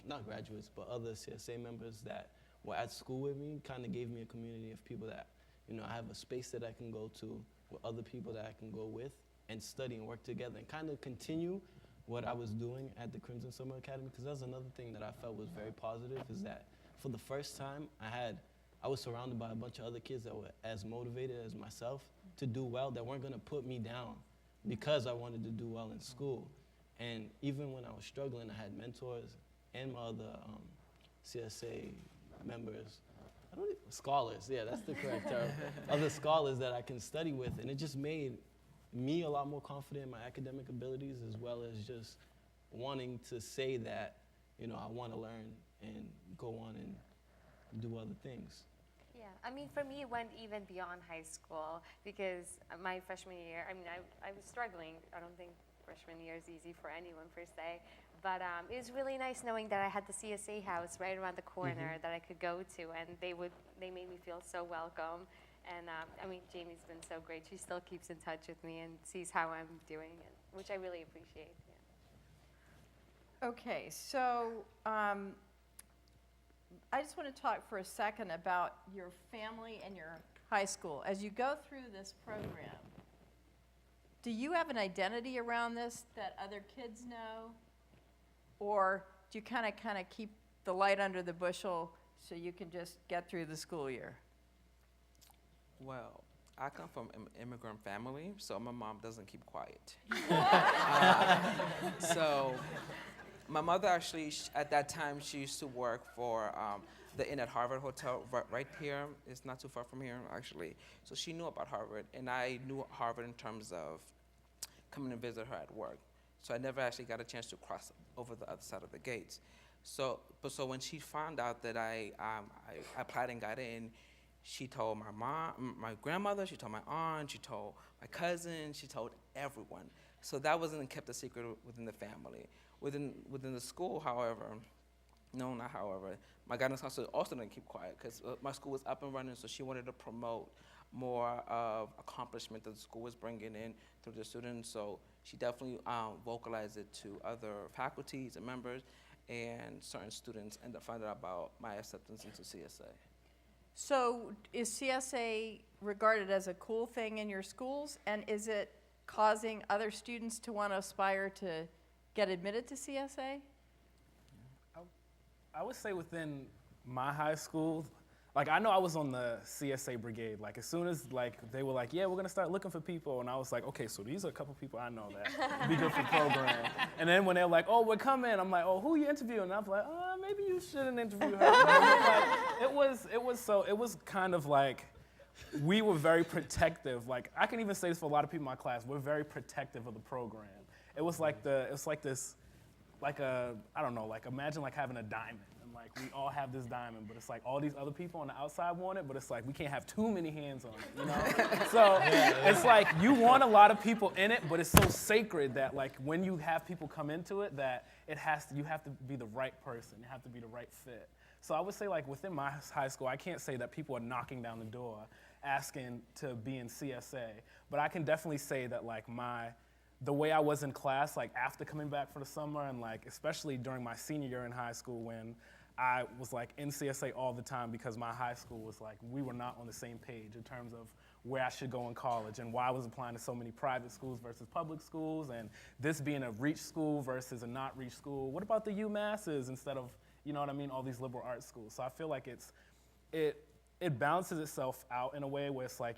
not graduates, but other CSA members that were at school with me kind of gave me a community of people that, I have a space that I can go to with other people that I can go with and study and work together and kind of continue what I was doing at the Crimson Summer Academy, because that's another thing that I felt was very positive, is that for the first time I was surrounded by a bunch of other kids that were as motivated as myself to do well, that weren't gonna put me down because I wanted to do well in school. And even when I was struggling, I had mentors and my other CSA members, scholars, yeah, that's the correct term, other scholars that I can study with, and it just made me a lot more confident in my academic abilities, as well as just wanting to say that, I want to learn and go on and do other things. Yeah, I mean, for me, it went even beyond high school, because my freshman year, I was struggling. I don't think freshman year is easy for anyone per se, but it was really nice knowing that I had the CSA house right around the corner that I could go to, and they made me feel so welcome. And Jamie's been so great. She still keeps in touch with me and sees how I'm doing, which I really appreciate. Yeah. Okay, so I just want to talk for a second about your family and your high school. As you go through this program, do you have an identity around this that other kids know? Or do you kind of keep the light under the bushel so you can just get through the school year? Well, I come from an immigrant family, so my mom doesn't keep quiet. So my mother actually, at that time, she used to work for the Inn at Harvard Hotel right here. It's not too far from here, actually. So she knew about Harvard, and I knew Harvard in terms of coming and visit her at work. So I never actually got a chance to cross over the other side of the gates. So when she found out that I applied and got in, she told my mom, my grandmother, she told my aunt, she told my cousin, she told everyone. So that wasn't kept a secret within the family. Within the school, however, no, not however, my guidance counselor also didn't keep quiet, because my school was up and running, so she wanted to promote more of accomplishment that the school was bringing in through the students. So she definitely vocalized it to other faculties and members, and certain students ended up finding out about my acceptance into CSA. So is CSA regarded as a cool thing in your schools, and is it causing other students to want to aspire to get admitted to CSA? I would say within my high school, like I know I was on the CSA brigade. Like as soon as they were like, yeah, we're gonna start looking for people, and I was like, okay, so these are a couple people I know that would be good for the program. And then when they're like, oh, we're coming, I'm like, oh, who are you interviewing? And I'm like, oh, maybe you shouldn't interview her. It was kind of like, we were very protective. Like I can even say this for a lot of people in my class. We're very protective of the program. It was like this I don't know, like imagine like having a diamond. Like, we all have this diamond, but it's like all these other people on the outside want it, but it's like we can't have too many hands on it, you know? So it's like you want a lot of people in it, but it's so sacred that like when you have people come into it, that you have to be the right person, you have to be the right fit. So I would say like within my high school, I can't say that people are knocking down the door asking to be in CSA, but I can definitely say that like the way I was in class, like after coming back for the summer and like especially during my senior year in high school when I was like in CSA all the time because my high school was like, we were not on the same page in terms of where I should go in college and why I was applying to so many private schools versus public schools and this being a reach school versus a not reach school. What about the UMasses instead of, you know what I mean, all these liberal arts schools? So I feel like it balances itself out in a way where it's like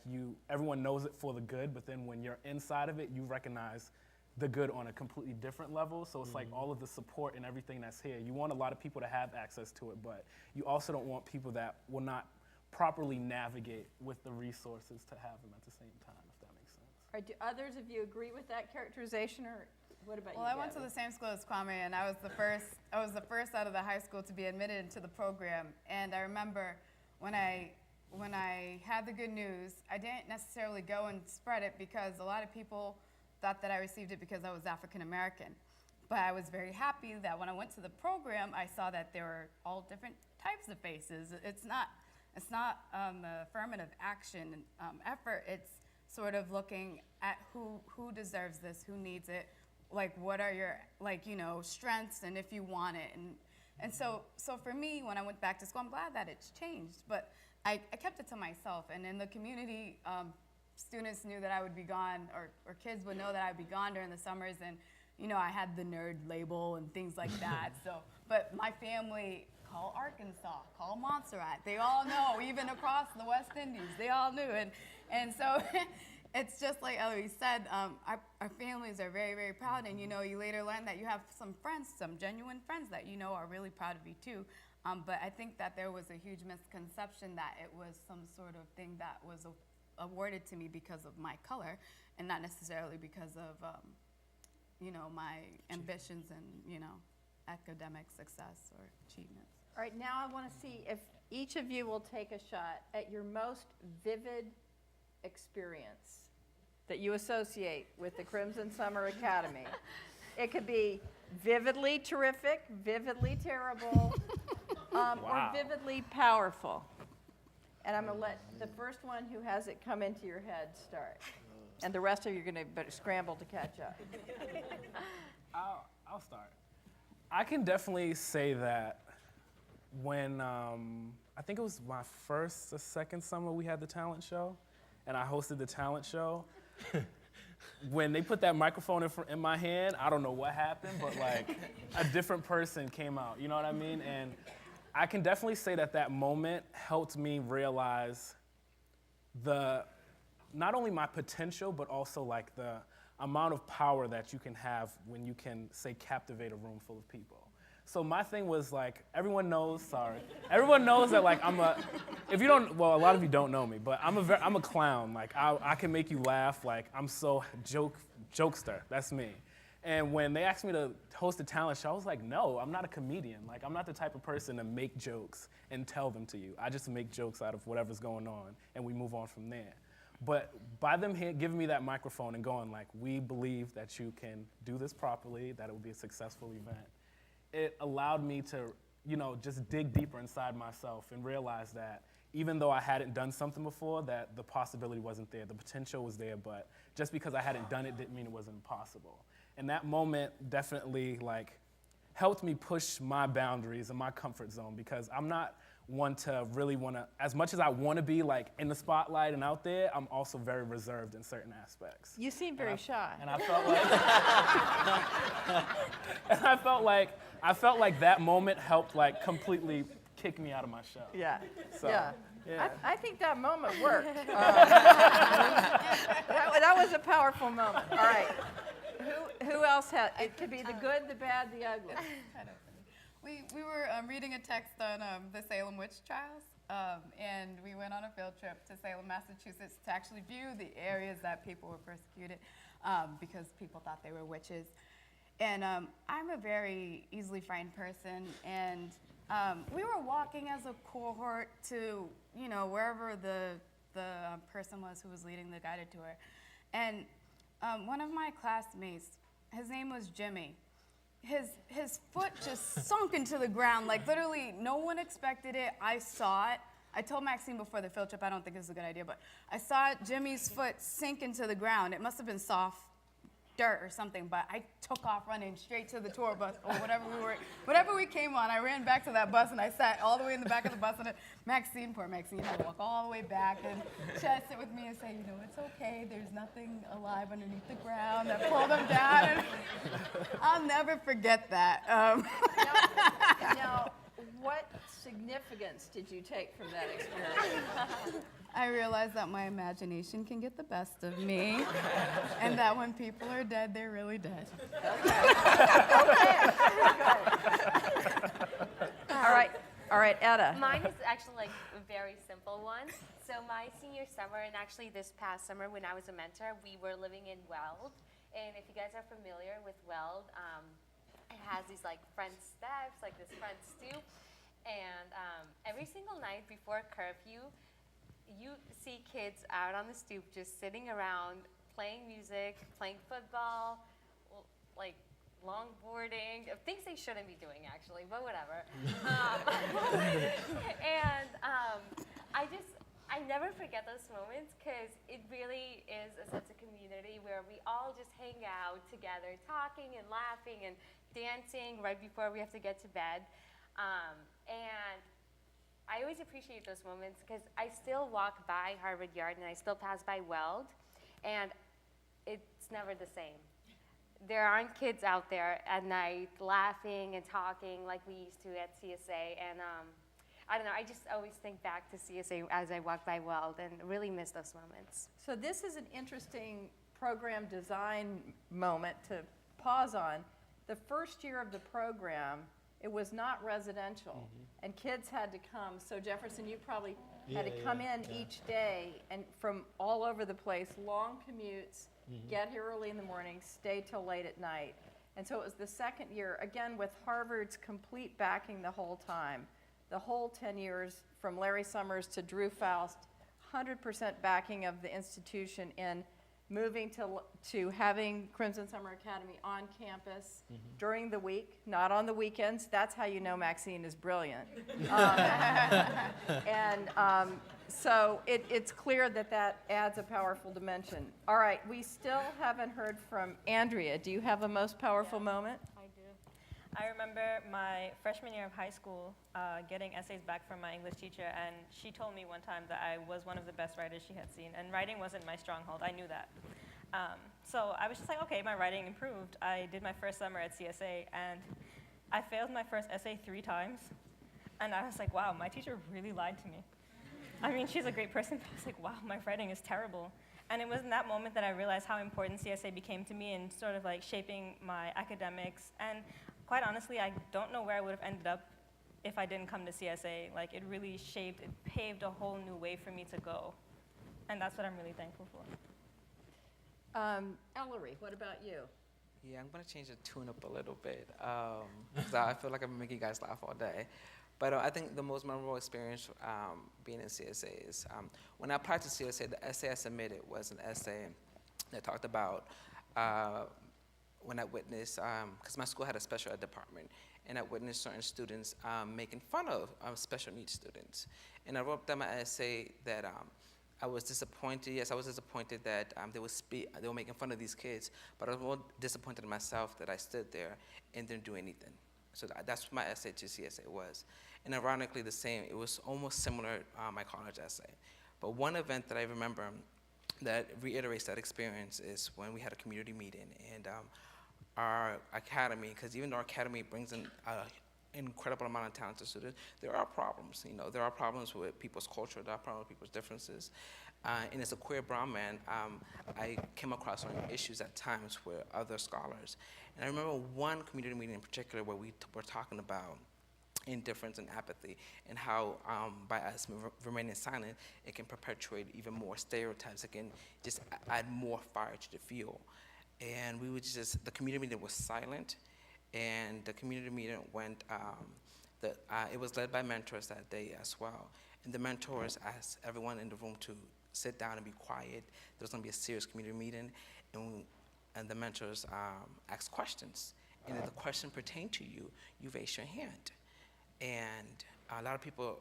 everyone knows it for the good, but then when you're inside of it, you recognize the good on a completely different level. So it's like all of the support and everything that's here. You want a lot of people to have access to it, but you also don't want people that will not properly navigate with the resources to have them at the same time, if that makes sense. All right, do others of you agree with that characterization, or what about you? Well, I went to the same school as Kwame, and I was the first out of the high school to be admitted into the program. And I remember when I had the good news, I didn't necessarily go and spread it because a lot of people thought that I received it because I was African American. But I was very happy that when I went to the program, I saw that there were all different types of faces. It's not the affirmative action effort. It's sort of looking at who deserves this, who needs it, like what are your strengths, and if you want it. And so for me, when I went back to school, I'm glad that it's changed. But I kept it to myself, and in the community. Students knew that I would be gone, or kids would know that I'd be gone during the summers, and I had the nerd label and things like that. But my family, call Arkansas, call Montserrat, they all know, even across the West Indies, they all knew. And so it's just like Eloise said, our families are very, very proud, and you later learn that you have some friends, some genuine friends that are really proud of you too. But I think that there was a huge misconception that it was some sort of thing that was awarded to me because of my color and not necessarily because of my ambitions and academic success or achievements. All right, now I want to see if each of you will take a shot at your most vivid experience that you associate with the Crimson Summer Academy. It could be vividly terrific, vividly terrible, or vividly powerful. And I'm going to let the first one who has it come into your head start. And the rest of you are going to scramble to catch up. I'll start. I can definitely say that when, I think it was my first or second summer we had the talent show, and I hosted the talent show. When they put that microphone in my hand, I don't know what happened, but like a different person came out, you know what I mean? And I can definitely say that moment helped me realize not only my potential, but also like the amount of power that you can have when you can, say, captivate a room full of people. So my thing was like, everyone knows that like a lot of you don't know me, but I'm a clown. Like I can make you laugh. Like I'm so jokester. That's me. And when they asked me to host a talent show, I was like, no, I'm not a comedian. Like, I'm not the type of person to make jokes and tell them to you. I just make jokes out of whatever's going on, and we move on from there. But by them giving me that microphone and going like, we believe that you can do this properly, that it will be a successful event, it allowed me to, just dig deeper inside myself and realize that even though I hadn't done something before, that the possibility wasn't there. The potential was there, but just because I hadn't done it didn't mean it wasn't impossible. And that moment definitely helped me push my boundaries and my comfort zone, because I'm not one to really want to, as much as I want to be in the spotlight and out there, I'm also very reserved in certain aspects. You seem very shy. And I felt like that moment helped completely kick me out of my shell. Yeah. So, yeah. I think that moment worked. That was a powerful moment. All right. Who else had? It could be the good, the bad, the ugly. We were reading a text on the Salem witch trials, and we went on a field trip to Salem, Massachusetts, to actually view the areas that people were persecuted because people thought they were witches. And I'm a very easily frightened person, and we were walking as a cohort to, you know, wherever the person was who was leading the guided tour. And one of my classmates, his name was Jimmy, his foot just sunk into the ground, like literally no one expected it. I saw it. I told Maxine before the field trip, I don't think this is a good idea, but I saw Jimmy's foot sink into the ground. It must have been soft dirt or something, but I took off running straight to the tour bus or whatever we came on. I ran back to that bus and I sat all the way in the back of the bus, and poor Maxine had to walk all the way back, and she had to sit with me and say, you know, it's okay, there's nothing alive underneath the ground that pulled him down. And I'll never forget that. Now, what significance did you take from that experience? I realized that my imagination can get the best of me, and that when people are dead, they're really dead. All right, Etta. Mine is actually like a very simple one. So my senior summer, and actually this past summer when I was a mentor, we were living in Weld. And if you guys are familiar with Weld, it has these like front steps, like this front stoop. And every single night before curfew, you see kids out on the stoop just sitting around, playing music, playing football, like longboarding, things they shouldn't be doing actually, but whatever. And I never forget those moments, because it really is a sense of community where we all just hang out together, talking and laughing and dancing right before we have to get to bed. And I always appreciate those moments, because I still walk by Harvard Yard and I still pass by Weld, and it's never the same. There aren't kids out there at night laughing and talking like we used to at CSA, and I don't know, I just always think back to CSA as I walk by Weld and really miss those moments. So this is an interesting program design moment to pause on. The first year of the program, it was not residential, and kids had to come. So Jefferson, you probably had to come in each day and from all over the place, long commutes, get here early in the morning, stay till late at night. And so it was the second year, again with Harvard's complete backing the whole time. The whole 10 years, from Larry Summers to Drew Faust, 100% backing of the institution in moving to having Crimson Summer Academy on campus during the week, not on the weekends. That's how you know Maxine is brilliant. So it's clear that adds a powerful dimension. All right, we still haven't heard from Andrea. Do you have a most powerful moment? I do. I remember my freshman year of high school getting essays back from my English teacher, and she told me one time that I was one of the best writers she had seen, and writing wasn't my stronghold. I knew that. So I was just like, okay, my writing improved. I did my first summer at CSA, and I failed my first essay 3 times, and I was like, wow, my teacher really lied to me. I mean, she's a great person, but I was like, wow, my writing is terrible. And it was in that moment that I realized how important CSA became to me in sort of like shaping my academics. And quite honestly, I don't know where I would have ended up if I didn't come to CSA. Like, it really it paved a whole new way for me to go. And that's what I'm really thankful for. Ellery, what about you? Yeah, I'm gonna change the tune up a little bit. So I feel like I'm making you guys laugh all day. But I think the most memorable experience being in CSA is when I applied to CSA, the essay I submitted was an essay that talked about when I witnessed, because my school had a special ed department, and I witnessed certain students making fun of special needs students. And I wrote down my essay that I was disappointed. Yes, I was disappointed that they were making fun of these kids, but I was more disappointed in myself that I stood there and didn't do anything. So that's what my essay to CSA was. And ironically, it was almost similar my college essay. But one event that I remember that reiterates that experience is when we had a community meeting, and our academy, because even though our academy brings in an incredible amount of talented students, there are problems. You know, there are problems with people's culture, there are problems with people's differences. And as a queer brown man, I came across certain issues at times with other scholars. And I remember one community meeting in particular where we were talking about indifference and apathy, and how by us remaining silent, it can perpetuate even more stereotypes. It can just add more fire to the fuel. and we would just, the community meeting was silent, and the community meeting went, it was led by mentors that day as well. And the mentors asked everyone in the room to sit down and be quiet. There was going to be a serious community meeting, and the mentors asked questions. And if the question pertained to you, you raised your hand. And a lot of people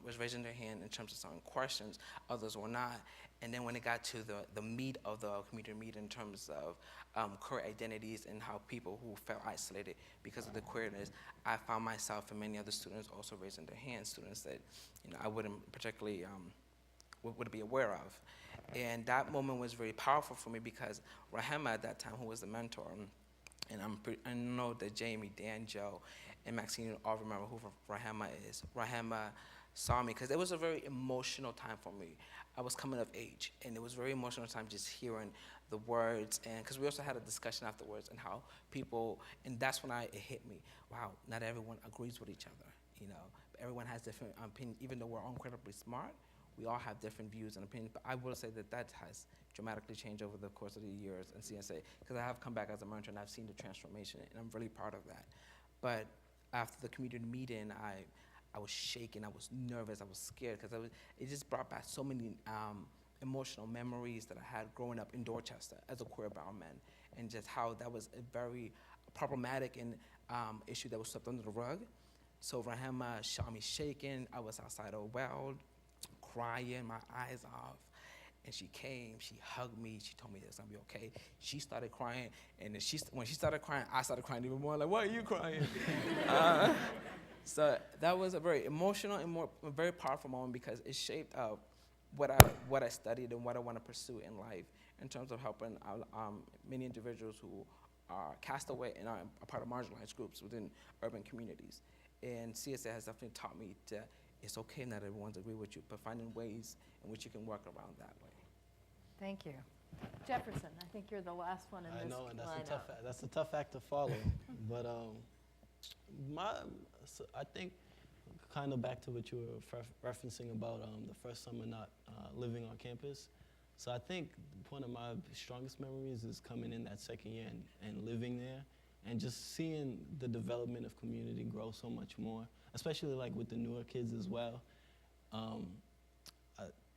was raising their hand in terms of some questions, others were not. And then when it got to the meat of the community meeting in terms of queer identities and how people who felt isolated because of the queerness, I found myself and many other students also raising their hands, students that I wouldn't particularly would be aware of. And that moment was very powerful for me because Rahema at that time, who was the mentor, and I know that Jamie, Dan, Joe, and Maxine all remember who Rahema is. Rahema saw me because it was a very emotional time for me. I was coming of age, and it was a very emotional time just hearing the words, and because we also had a discussion afterwards and how people, and that's when it hit me. Wow, not everyone agrees with each other. Everyone has different opinions, even though we're all incredibly smart. We all have different views and opinions, but I will say that has dramatically changed over the course of the years in CSA, because I have come back as a mentor and I've seen the transformation, and I'm really proud of that. But after the community meeting, I was shaking, I was nervous, I was scared, because it just brought back so many emotional memories that I had growing up in Dorchester as a queer brown man, and just how that was a very problematic and issue that was swept under the rug. So Rahema saw me shaking, I was outside a well, crying my eyes off, and she came, she hugged me, she told me it was gonna be okay. She started crying, and then when she started crying, I started crying even more, like, why are you crying? So that was a very emotional and a very powerful moment, because it shaped what I studied and what I want to pursue in life in terms of helping many individuals who are cast away and are a part of marginalized groups within urban communities. And CSA has definitely taught me that it's okay not everyone's agree with you, but finding ways in which you can work around that way. Thank you. Jefferson, I think you're the last one in this I know, and lineup. that's a tough act to follow. But I think kind of back to what you were referencing about the first summer not living on campus. So I think one of my strongest memories is coming in that second year and living there, and just seeing the development of community grow so much more, especially like with the newer kids as well.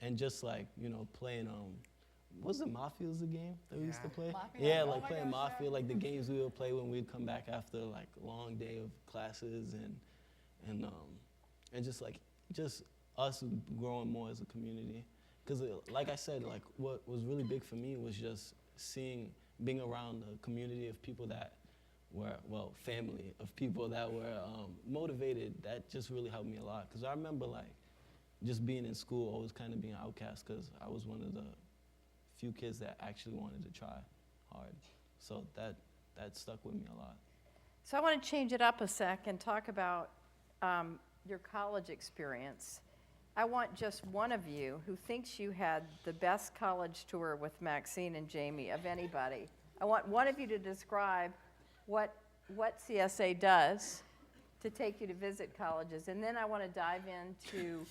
And just like, playing, was it Mafia the game that we used to play? Mafia? Yeah, Oh like my playing gosh, Mafia, like the games we would play when we'd come back after like a long day of classes, and just us growing more as a community. Because like I said, like what was really big for me was just being around a community of people that were, family of people that were motivated. That just really helped me a lot. Because I remember like just being in school, always kind of being an outcast, because I was one of the few kids that actually wanted to try hard. So that stuck with me a lot. So I want to change it up a sec and talk about your college experience. I want just one of you who thinks you had the best college tour with Maxine and Jamie of anybody. I want one of you to describe what CSA does to take you to visit colleges, and then I want to dive into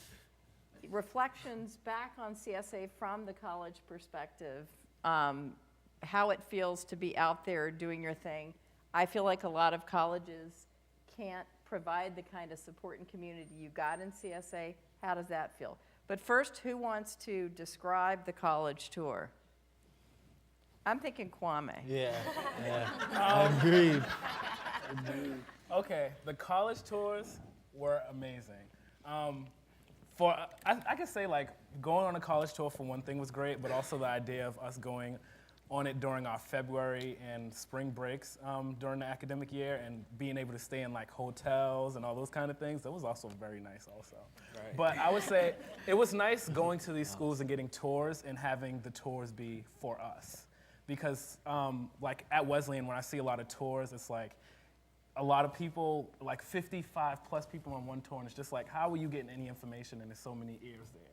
reflections back on CSA from the college perspective, how it feels to be out there doing your thing. I feel like a lot of colleges can't provide the kind of support and community you got in CSA. How does that feel? But first, who wants to describe the college tour? I'm thinking Kwame. Yeah, I agree. Okay, the college tours were amazing. I could say like going on a college tour for one thing was great, but also the idea of us going on it during our February and spring breaks during the academic year, and being able to stay in like hotels and all those kind of things, that was also very nice also. Right. But I would say it was nice going to these schools and getting tours and having the tours be for us. Because like at Wesleyan, when I see a lot of tours, it's like a lot of people, like 55 plus people on one tour, and it's just like, how are you getting any information, and there's so many ears there?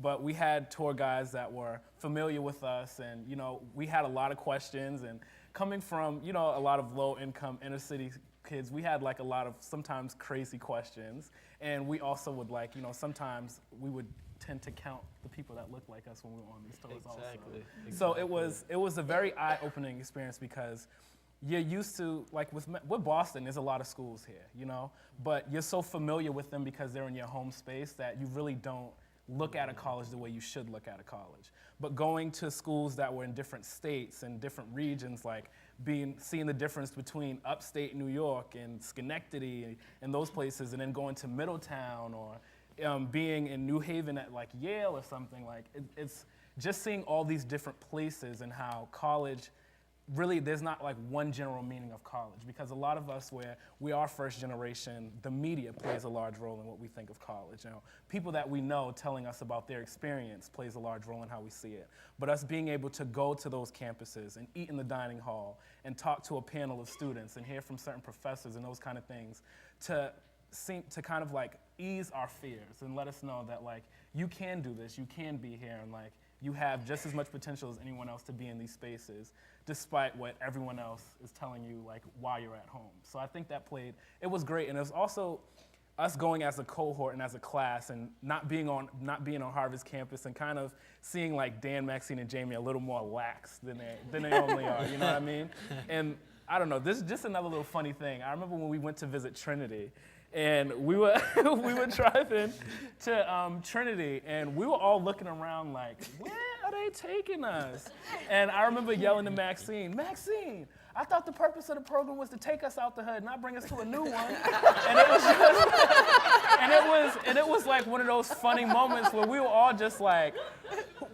But we had tour guides that were familiar with us, and we had a lot of questions, and coming from a lot of low-income inner-city kids, we had like a lot of sometimes crazy questions, and we also would like sometimes we would tend to count the people that look like us when we're on these tours Exactly. also. So it was a very eye-opening experience because you're used to, like with Boston, there's a lot of schools here, you know, but you're so familiar with them because they're in your home space that you really don't look at a college the way you should look at a college. But going to schools that were in different states and different regions, like seeing the difference between upstate New York and Schenectady and those places, and then going to Middletown or being in New Haven at like Yale or something, like it's just seeing all these different places and how college, really there's not like one general meaning of college, because a lot of us, where we are first generation, the media plays a large role in what we think of college. You know, people that we know telling us about their experience plays a large role in how we see it. But us being able to go to those campuses and eat in the dining hall and talk to a panel of students and hear from certain professors and those kind of things to kind of like ease our fears and let us know that like you can do this, you can be here, and like you have just as much potential as anyone else to be in these spaces, despite what everyone else is telling you like while you're at home. So I think that it was great. And it was also us going as a cohort and as a class and not being on Harvard's campus and kind of seeing like Dan, Maxine, and Jamie a little more lax than they normally are, you know what I mean? And I don't know, this is just another little funny thing. I remember when we went to visit Trinity, and we were driving to Trinity, and we were all looking around like, where are they taking us? And I remember yelling to Maxine, I thought the purpose of the program was to take us out the hood, not bring us to a new one. And it was just, and it was like one of those funny moments where we were all just like,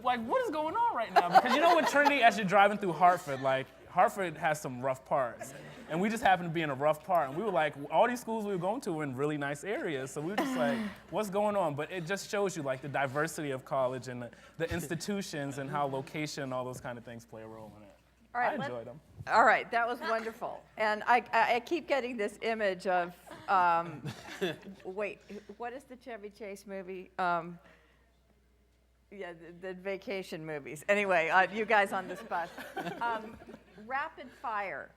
what is going on right now? Because you know, when Trinity, as you're driving through Hartford, like Hartford has some rough parts. And we just happened to be in a rough part. And we were like, all these schools we were going to were in really nice areas. So we were just like, what's going on? But it just shows you like the diversity of college and the institutions and how location and all those kind of things play a role in it. All right, I enjoyed them. All right, that was wonderful. And I keep getting this image of, wait, what is the Chevy Chase movie? Yeah, the vacation movies. Anyway, you guys on this bus. Rapid fire.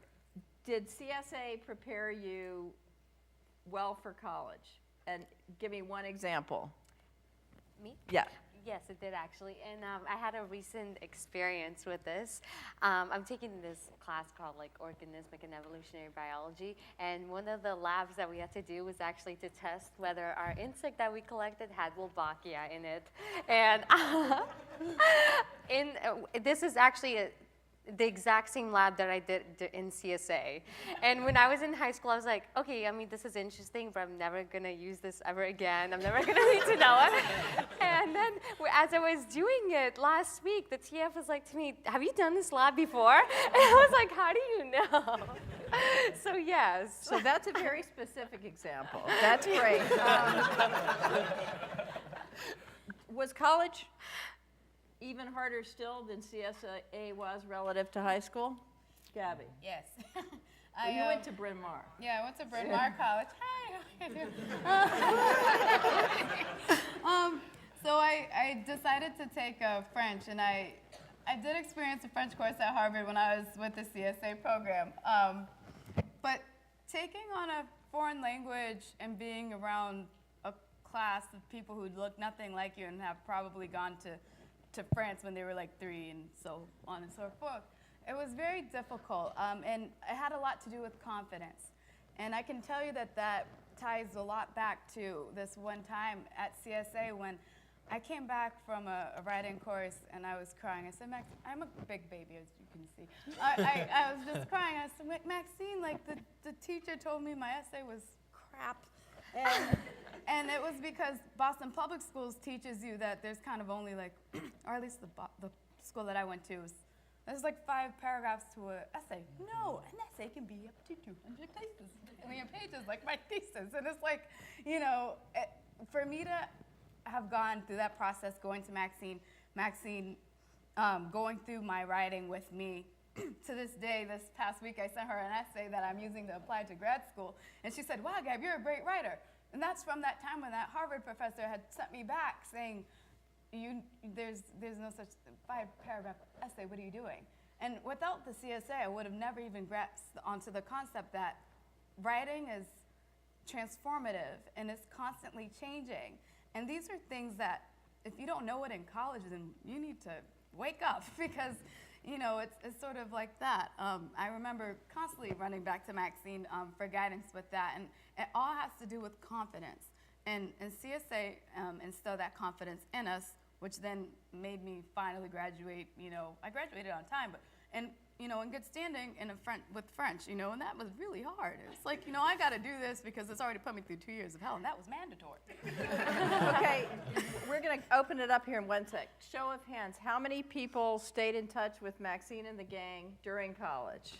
Did CSA prepare you well for college? And give me one example. Me? Yeah. Yes, it did actually. And I had a recent experience with this. I'm taking this class called like organismic and evolutionary biology. And one of the labs that we had to do was actually to test whether our insect that we collected had Wolbachia in it. And this is actually the exact same lab that I did in CSA. And when I was in high school, I was like, okay, I mean, this is interesting, but I'm never gonna use this ever again. I'm never gonna need to know it. And then as I was doing it last week, the TF was like to me, have you done this lab before? And I was like, how do you know? So yes. So that's a very specific example. That's great. Was college even harder still than CSA was relative to high school? Gabby? Yes. Well, you went to Bryn Mawr. Yeah, I went to Bryn Mawr College. Hi. So I decided to take French, and I did experience a French course at Harvard when I was with the CSA program. But taking on a foreign language and being around a class of people who look nothing like you and have probably gone to France when they were like 3 and so on and so forth. It was very difficult, and it had a lot to do with confidence. And I can tell you that ties a lot back to this one time at CSA when I came back from a writing course and I was crying. I said, I'm a big baby, as you can see. I was just crying. I said, Maxine, like the teacher told me my essay was crap. And it was because Boston Public Schools teaches you that there's kind of only like, or at least the school that I went to, there's like 5 paragraphs to an essay. No, an essay can be up to 200 pages, like my thesis. And it's like, you know, for me to have gone through that process, going to Maxine going through my writing with me, to this day, this past week, I sent her an essay that I'm using to apply to grad school. And she said, wow, Gab, you're a great writer. And that's from that time when that Harvard professor had sent me back saying, there's no such 5-paragraph essay, what are you doing? And without the CSA, I would have never even grasped onto the concept that writing is transformative and is constantly changing. And these are things that if you don't know it in college, then you need to wake up because, you know, it's sort of like that. I remember constantly running back to Maxine for guidance with that, and it all has to do with confidence. And CSA instilled that confidence in us, which then made me finally graduate. You know, I graduated on time, but you know, in good standing with French, you know, and that was really hard. It's like, you know, I got to do this because it's already put me through 2 years of hell, and that was mandatory. Okay, we're going to open it up here in 1 sec. Show of hands, how many people stayed in touch with Maxine and the gang during college?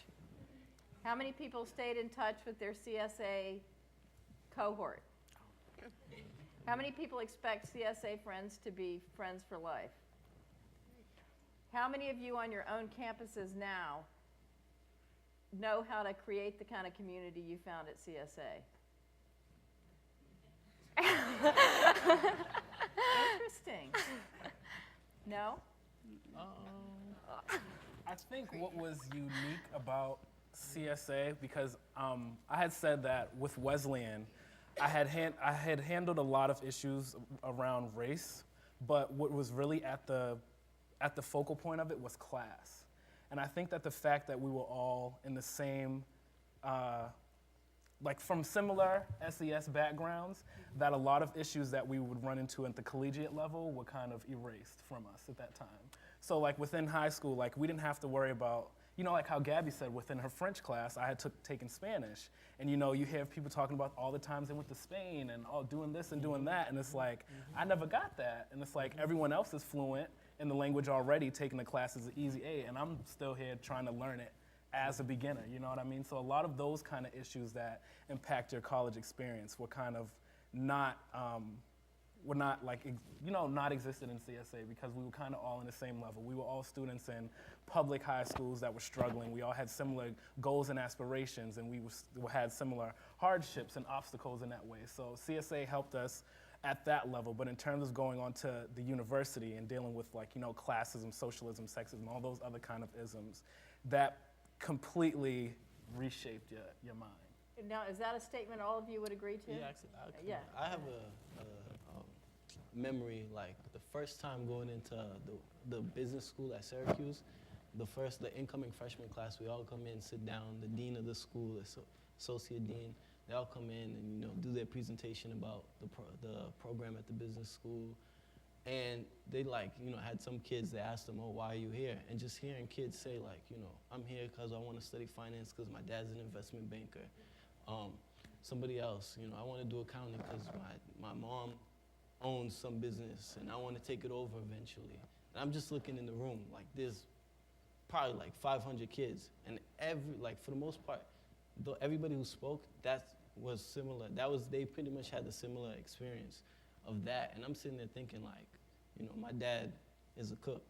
How many people stayed in touch with their CSA cohort? How many people expect CSA friends to be friends for life? How many of you on your own campuses now know how to create the kind of community you found at CSA? Interesting. No? I think what was unique about CSA, because I had said that with Wesleyan, I had handled a lot of issues around race, but what was really at the focal point of it was class. And I think that the fact that we were all in the same, like from similar SES backgrounds, that a lot of issues that we would run into at the collegiate level were kind of erased from us at that time. So like within high school, like we didn't have to worry about, you know, like how Gabby said, within her French class, I had taken Spanish. And you know, you hear people talking about all the times they went to Spain and all doing this and doing that. And it's like, I never got that. And it's like everyone else is fluent in the language already, taking the class as an easy A, and I'm still here trying to learn it as a beginner, you know what I mean? So a lot of those kind of issues that impact your college experience were kind of not like, you know, not existed in CSA because we were kind of all in the same level. We were all students in public high schools that were struggling. We all had similar goals and aspirations, and we had similar hardships and obstacles in that way. So CSA helped us at that level, but in terms of going on to the university and dealing with, like, you know, classism, socialism, sexism, all those other kind of isms, that completely reshaped your mind. Now, is that a statement all of you would agree to? Yeah, actually, I have a memory, like the first time going into the business school at Syracuse, the incoming freshman class, we all come in, sit down, the dean of the school, the associate dean, they all come in and, you know, do their presentation about the program at the business school. And they, like, you know, had some kids that asked them, oh, why are you here? And just hearing kids say, like, you know, I'm here because I want to study finance because my dad's an investment banker. Somebody else, you know, I want to do accounting because my mom owns some business and I want to take it over eventually. And I'm just looking in the room, like there's probably like 500 kids, and for the most part, everybody who spoke, that was similar. They pretty much had a similar experience of that. And I'm sitting there thinking, like, you know, my dad is a cook.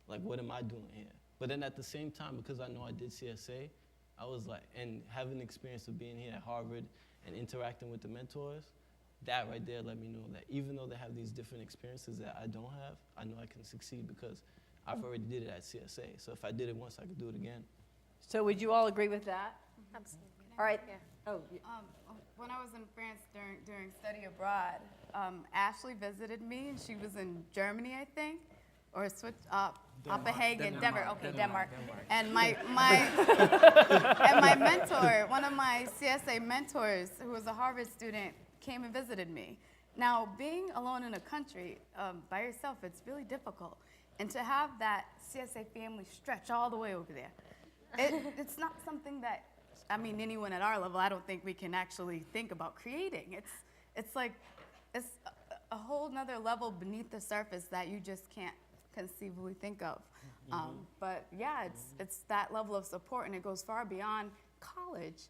Like, what am I doing here? But then at the same time, because I know I did CSA, I was like, and having the experience of being here at Harvard and interacting with the mentors, that right there let me know that even though they have these different experiences that I don't have, I know I can succeed because I've already did it at CSA. So if I did it once, I could do it again. So would you all agree with that? Absolutely. All right. Yeah. Oh, When I was in France during study abroad, Ashley visited me, and she was in Germany, I think, or Copenhagen, Denver. Okay, Denmark. And my mentor, one of my CSA mentors, who was a Harvard student, came and visited me. Now, being alone in a country by yourself, it's really difficult. And to have that CSA family stretch all the way over there, it's not something that, I mean, anyone at our level, I don't think we can actually think about creating. It's like, it's a whole nother level beneath the surface that you just can't conceivably think of. But yeah, it's that level of support, and it goes far beyond college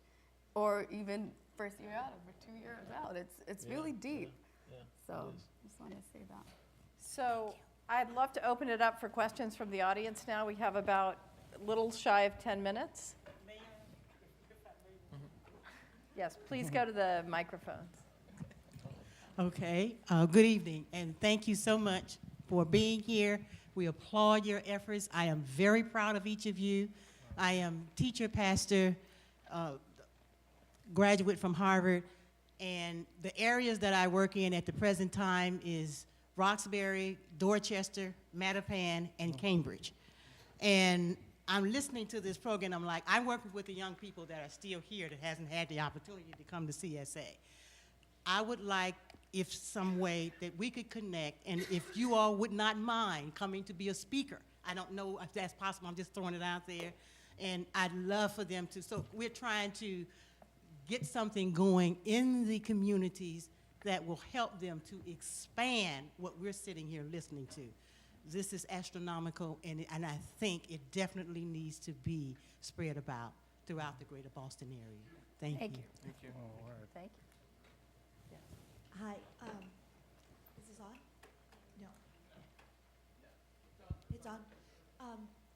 or even first year out or 2 years out. It's really deep. Yeah, so just wanted to say that. so I'd love to open it up for questions from the audience now. We have about a little shy of 10 minutes. Yes, please go to the microphones. Okay, good evening, and thank you so much for being here. We applaud your efforts. I am very proud of each of you. I am teacher, pastor, graduate from Harvard, and the areas that I work in at the present time is Roxbury, Dorchester, Mattapan, and Cambridge. And I'm listening to this program, I'm like, I'm working with the young people that are still here that hasn't had the opportunity to come to CSA. I would like, if some way that we could connect, and if you all would not mind coming to be a speaker. I don't know if that's possible, I'm just throwing it out there. And I'd love for them to, so we're trying to get something going in the communities that will help them to expand what we're sitting here listening to. This is astronomical, and I think it definitely needs to be spread about throughout the greater Boston area. Thank you. Thank you. Thank you. Thank you. Hi, is this on? No. It's on.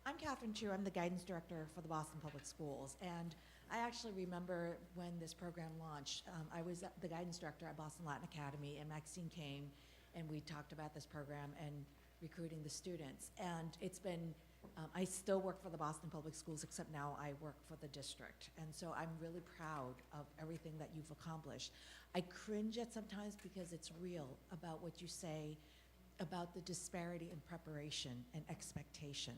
I'm Catherine Chu. I'm the guidance director for the Boston Public Schools, and I actually remember when this program launched. I was the guidance director at Boston Latin Academy, and Maxine came, and we talked about this program and recruiting the students. And it's been, I still work for the Boston Public Schools, except now I work for the district. And so I'm really proud of everything that you've accomplished. I cringe at sometimes because it's real about what you say about the disparity in preparation and expectation.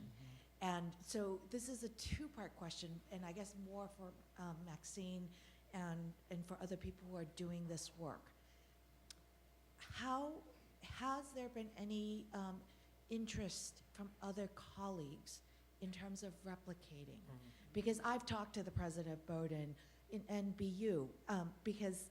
And so this is a two-part question, and I guess more for Maxine and for other people who are doing this work. How has there been any interest from other colleagues in terms of replicating? Because I've talked to the president of Bowdoin in NBU, because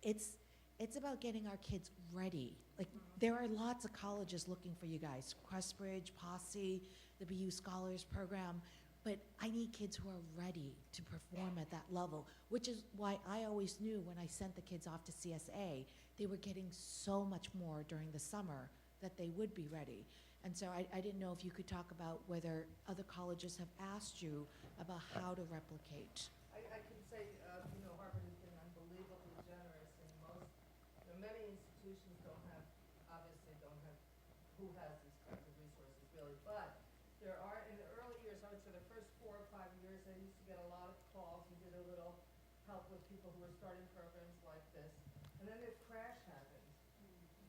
it's about getting our kids ready. Like, there are lots of colleges looking for you guys, Questbridge, Posse, the BU Scholars Program, but I need kids who are ready to perform at that level, which is why I always knew when I sent the kids off to CSA, they were getting so much more during the summer that they would be ready. And so I didn't know if you could talk about whether other colleges have asked you about how to replicate. I can say, Harvard has been unbelievably generous, and many institutions obviously don't have, who has these kinds of resources really, but there are, in the early years, I would say the first 4 or 5 years, I used to get a lot of calls and did a little help with people who were starting programs like this, and then this crash happened,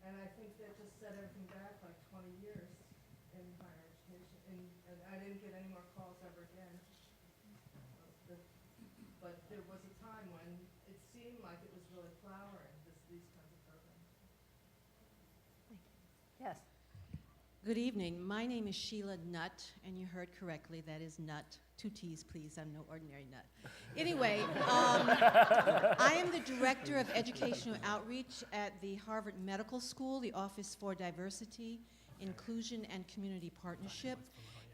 and I think that just set everything back like 20 years in higher education, and I didn't get any more calls ever again. But there was a time when it seemed like it was really flowering, these kinds of programs. Yes. Good evening. My name is Sheila Nutt, and you heard correctly, that is Nutt. 2 T's, please. I'm no ordinary nut. Anyway, I am the Director of Educational Outreach at the Harvard Medical School, the Office for Diversity, Inclusion, and Community Partnership.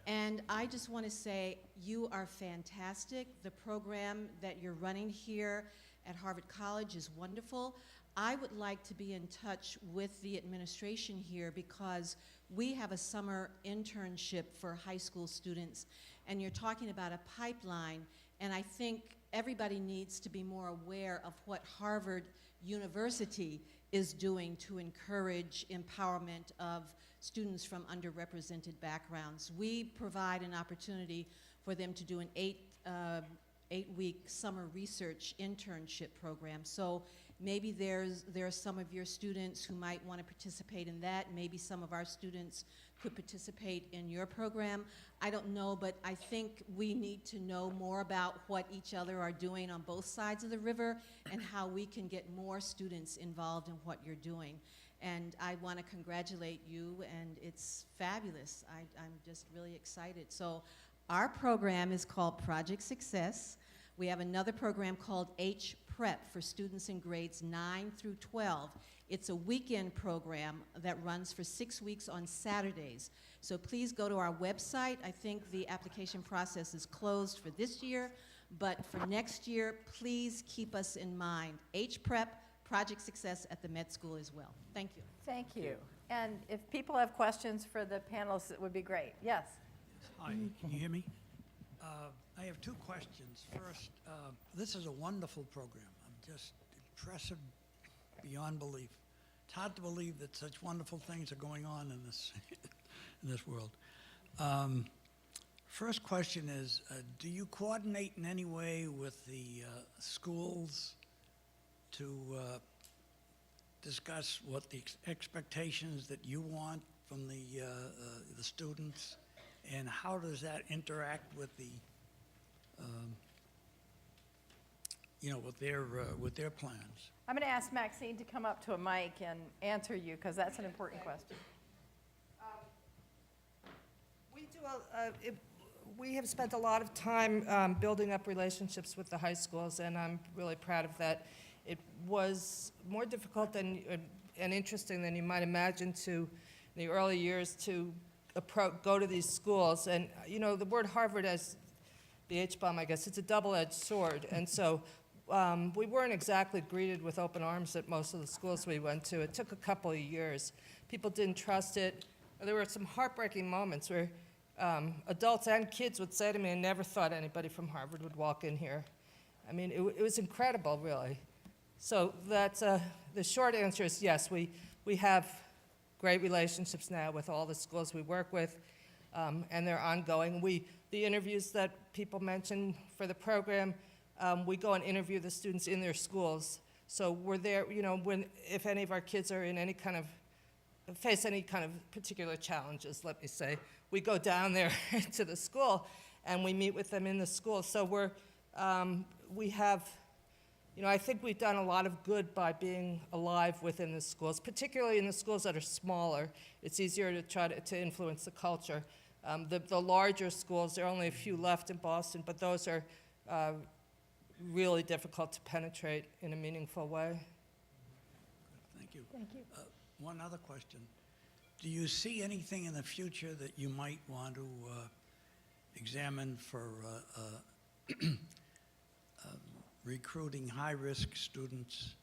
And I just want to say you are fantastic. The program that you're running here at Harvard College is wonderful. I would like to be in touch with the administration here because we have a summer internship for high school students, and you're talking about a pipeline, and I think everybody needs to be more aware of what Harvard University is doing to encourage empowerment of students from underrepresented backgrounds. We provide an opportunity for them to do an 8-week summer research internship program. So maybe there are some of your students who might want to participate in that. Maybe some of our students could participate in your program. I don't know, but I think we need to know more about what each other are doing on both sides of the river and how we can get more students involved in what you're doing. And I want to congratulate you, and it's fabulous. I'm just really excited. So our program is called Project Success. We have another program called H-Prep for students in grades 9 through 12. It's a weekend program that runs for 6 weeks on Saturdays. So please go to our website. I think the application process is closed for this year, but for next year, please keep us in mind. H-Prep, Project Success at the Med School as well. Thank you. Thank you. And if people have questions for the panelists, it would be great. Yes. Hi, can you hear me? I have 2 questions. First, this is a wonderful program. I'm just impressive beyond belief. It's hard to believe that such wonderful things are going on in this in this world. First question is, do you coordinate in any way with the schools to discuss what the expectations that you want from the students, and how does that interact with the, with their plans? I'm going to ask Maxine to come up to a mic and answer you, because that's an important question. We have spent a lot of time building up relationships with the high schools, and I'm really proud of that. It was more difficult and interesting than you might imagine in the early years to go to these schools. And the word Harvard, as the H-bomb, I guess, it's a double-edged sword. And so we weren't exactly greeted with open arms at most of the schools we went to. It took a couple of years. People didn't trust it. There were some heartbreaking moments where adults and kids would say to me, I never thought anybody from Harvard would walk in here. I mean, it was incredible, really. So that's, the short answer is yes, we have great relationships now with all the schools we work with, and they're ongoing. The interviews that people mentioned for the program, we go and interview the students in their schools. So we're there, if any of our kids are in face any kind of particular challenges, let me say, we go down there to the school and we meet with them in the school. So we have, I think we've done a lot of good by being alive within the schools, particularly in the schools that are smaller. It's easier to try to influence the culture. The larger schools, there are only a few left in Boston, but those are really difficult to penetrate in a meaningful way. Thank you. Thank you. One other question. Do you see anything in the future that you might want to examine for recruiting high-risk students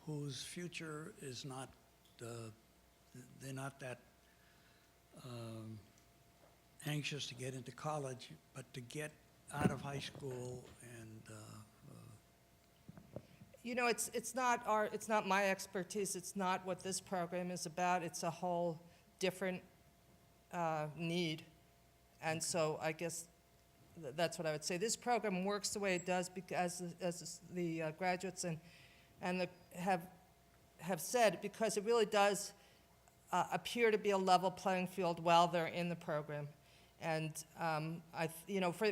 whose future is not, they're not that anxious to get into college, but to get out of high school and it's not my expertise. It's not what this program is about. It's a whole different need. And so I guess that's what I would say. This program works the way it does because as the graduates have said, because it really does appear to be a level playing field while they're in the program. And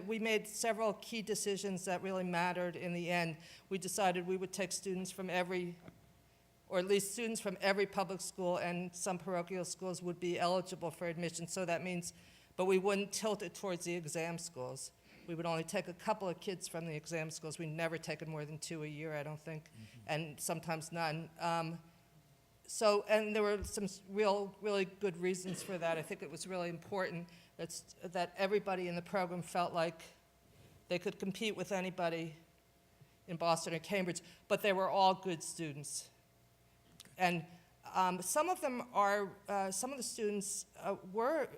we made several key decisions that really mattered in the end. We decided we would take students from or at least students from every public school, and some parochial schools would be eligible for admission. So that means, but we wouldn't tilt it towards the exam schools. We would only take a couple of kids from the exam schools. We've never taken more than 2 a year, I don't think, and sometimes none. And there were some really good reasons for that. I think it was really important that everybody in the program felt like they could compete with anybody in Boston or Cambridge, but they were all good students. And some of the students were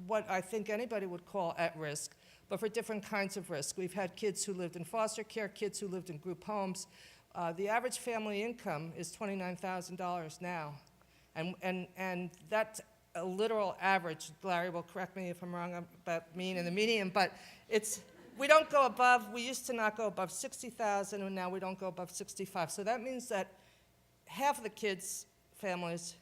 what I think anybody would call at risk, but for different kinds of risk. We've had kids who lived in foster care, kids who lived in group homes. The average family income is $29,000 now, and that's a literal average. Larry will correct me if I'm wrong about mean and the median, but we don't go above, we used to not go above 60,000, and now we don't go above 65. So that means that half of the kids' families,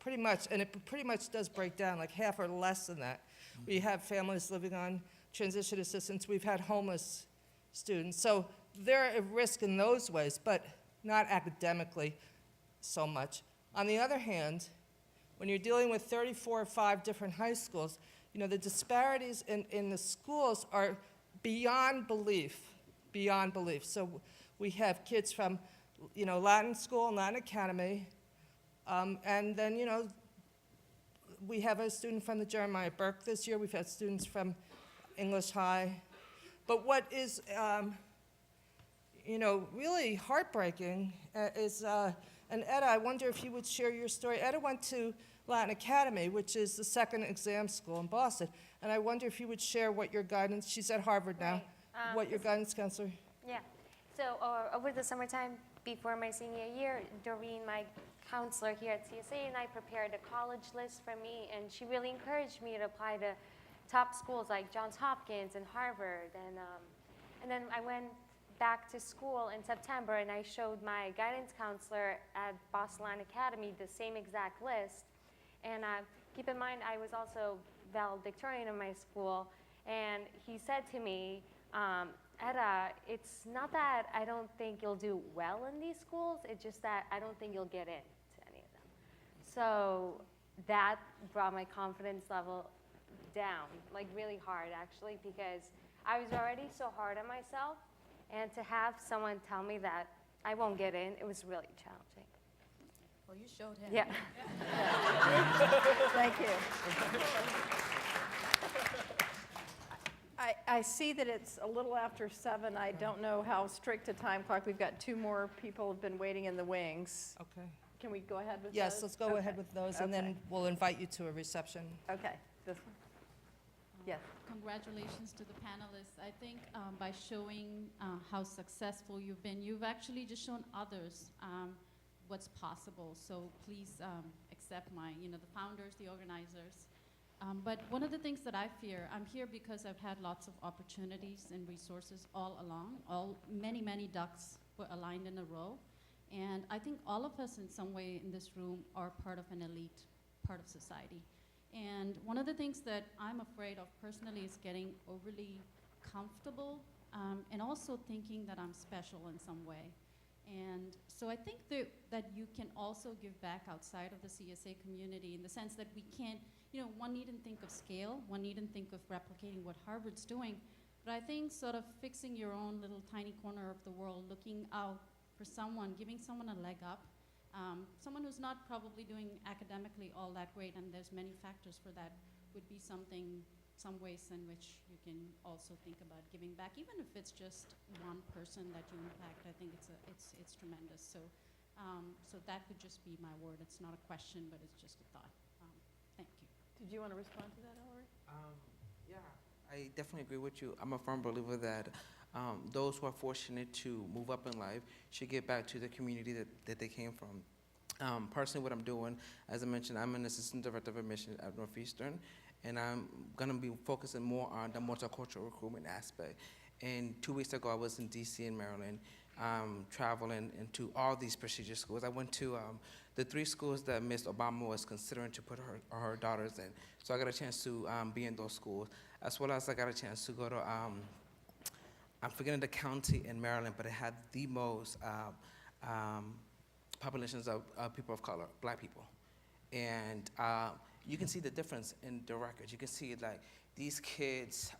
pretty much, and it pretty much does break down, like half or less than that. We have families living on transition assistance. We've had homeless students. So they're at risk in those ways, but not academically so much. On the other hand, when you're dealing with 34 or 5 different high schools, the disparities in the schools are beyond belief, beyond belief. So we have kids from, Latin school and Latin academy, and then, we have a student from the Jeremiah Burke this year. We've had students from English High. But what is, really heartbreaking is, and Etta, I wonder if you would share your story. Etta went to Latin Academy, which is the second exam school in Boston, and I wonder if you would share what your guidance, she's at Harvard now, what your guidance counselor. Yeah, so over the summertime before my senior year, Doreen, my counselor here at CSA, and I prepared a college list for me, and she really encouraged me to apply to top schools like Johns Hopkins and Harvard, and then I went back to school in September, and I showed my guidance counselor at Boston Academy the same exact list. And keep in mind, I was also valedictorian in my school, and he said to me, Etta, it's not that I don't think you'll do well in these schools, it's just that I don't think you'll get in to any of them. So that brought my confidence level down, like really hard actually, because I was already so hard on myself, and to have someone tell me that I won't get in, it was really challenging. Well, you showed him. Yeah. Thank you. I see that it's a little after 7. I don't know how strict a time clock. We've got 2 more people who've been waiting in the wings. Okay. Can we go ahead with Yes, those? let's go ahead with those, and then Okay. we'll invite you to a reception. Okay, this one. Yes. Congratulations to the panelists. I think by showing how successful you've been, you've actually just shown others what's possible. So please accept the founders, the organizers. But one of the things that I fear, I'm here because I've had lots of opportunities and resources all along. Many ducks were aligned in a row. And I think all of us in some way in this room are part of an elite part of society. And one of the things that I'm afraid of personally is getting overly comfortable and also thinking that I'm special in some way. And so I think that you can also give back outside of the CSA community in the sense that we can't, one needn't think of scale, one needn't think of replicating what Harvard's doing, but I think sort of fixing your own little tiny corner of the world, looking out for someone, giving someone a leg up, someone who's not probably doing academically all that great, and there's many factors for that, would be some ways in which you can also think about giving back, even if it's just one person that you impact. I think it's tremendous. So that would just be my word. It's not a question, but it's just a thought. Thank you. Did you want to respond to that, Ellery? Yeah, I definitely agree with you. I'm a firm believer that those who are fortunate to move up in life should get back to the community that they came from. Personally, what I'm doing, as I mentioned, I'm an assistant director of admissions at Northeastern, and I'm going to be focusing more on the multicultural recruitment aspect. And 2 weeks ago, I was in D.C. and Maryland, traveling into all these prestigious schools. I went to the 3 schools that Ms. Obama was considering to put her daughters in. So I got a chance to be in those schools, as well as I got a chance to go to, I'm forgetting the county in Maryland, but it had the most populations of people of color, black people. And you can see the difference in the records. You can see like these kids,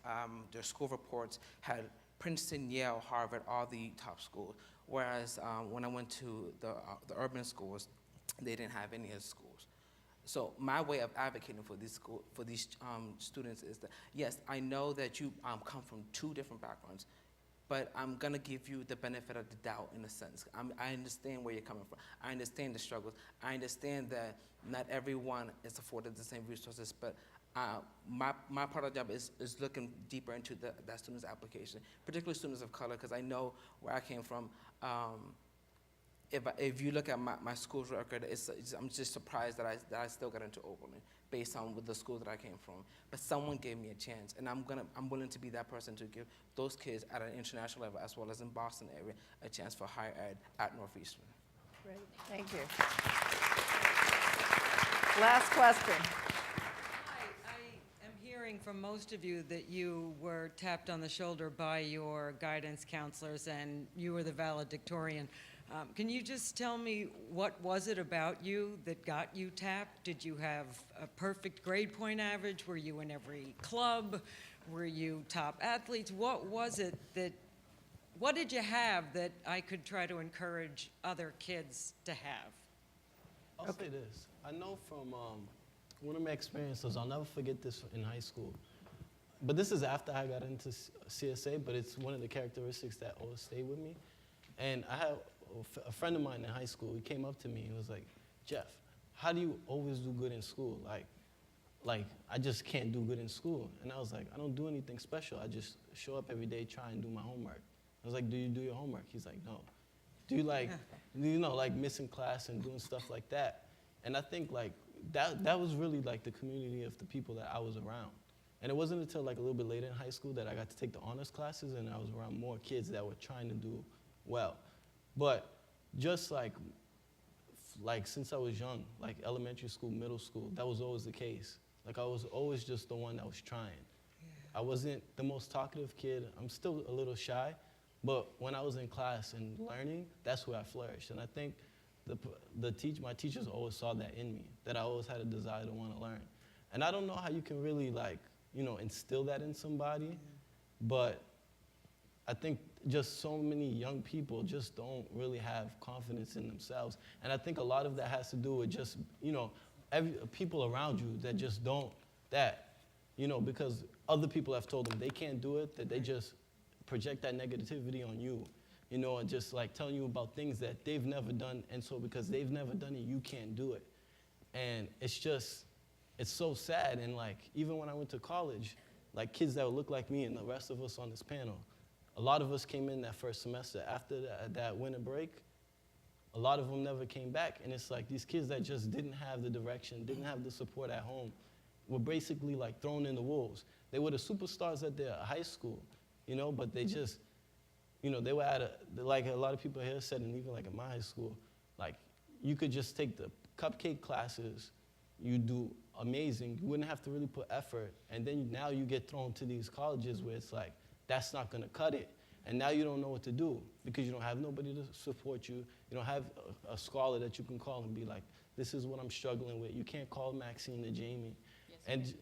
their school reports had Princeton, Yale, Harvard, all the top schools. Whereas when I went to the urban schools, they didn't have any of the schools. So my way of advocating for these students is that, yes, I know that you come from 2 different backgrounds, but I'm gonna give you the benefit of the doubt in a sense. I understand where you're coming from. I understand the struggles. I understand that not everyone is afforded the same resources, but my part of the job is looking deeper into that student's application, particularly students of color, because I know where I came from. If you look at my school's record, I'm just surprised that I still got into Oberlin based on the school that I came from. But someone gave me a chance, and I'm willing to be that person to give those kids at an international level, as well as in Boston area, a chance for higher ed at Northeastern. Great, thank you. Last question. I am hearing from most of you that you were tapped on the shoulder by your guidance counselors and you were the valedictorian. Can you just tell me what was it about you that got you tapped? Did you have a perfect grade point average? Were you in every club? Were you top athletes? What was it what did you have that I could try to encourage other kids to have? I'll say this. I know from one of my experiences, I'll never forget this in high school, but this is after I got into CSA, but it's one of the characteristics that always stayed with me. And I had a friend of mine in high school. He came up to me and was like, Jeff, how do you always do good in school? Like I just can't do good in school. And I was like, I don't do anything special. I just show up every day, try and do my homework. I was like, do you do your homework? He's like, no. Do you like missing class and doing stuff like that? And I think like that was really like the community of the people that I was around. And it wasn't until like a little bit later in high school that I got to take the honors classes, and I was around more kids that were trying to do well. But just like since I was young, like elementary school, middle school, that was always the case. Like I was always just the one that was trying. I wasn't the most talkative kid. I'm still a little shy, but when I was in class and learning, that's where I flourished. And I think my teachers always saw that in me, that I always had a desire to want to learn. And I don't know how you can really instill that in somebody, but I think just so many young people just don't really have confidence in themselves. And I think a lot of that has to do with just, people around you that just don't, because other people have told them they can't do it, that they just project that negativity on you, and just like telling you about things that they've never done, and so because they've never done it, you can't do it. And it's so sad. And like, even when I went to college, like kids that would look like me and the rest of us on this panel, a lot of us came in that first semester. After that winter break, a lot of them never came back. And it's like these kids that just didn't have the direction, didn't have the support at home, were basically like thrown in the wolves. They were the superstars at their high school, but they just, they were like a lot of people here said, and even like at my high school, like you could just take the cupcake classes, you do amazing, you wouldn't have to really put effort, and then now you get thrown to these colleges where it's like, that's not gonna cut it. And now you don't know what to do because you don't have nobody to support you. You don't have a scholar that you can call and be like, this is what I'm struggling with. You can't call Maxie and Jamie. Yes, and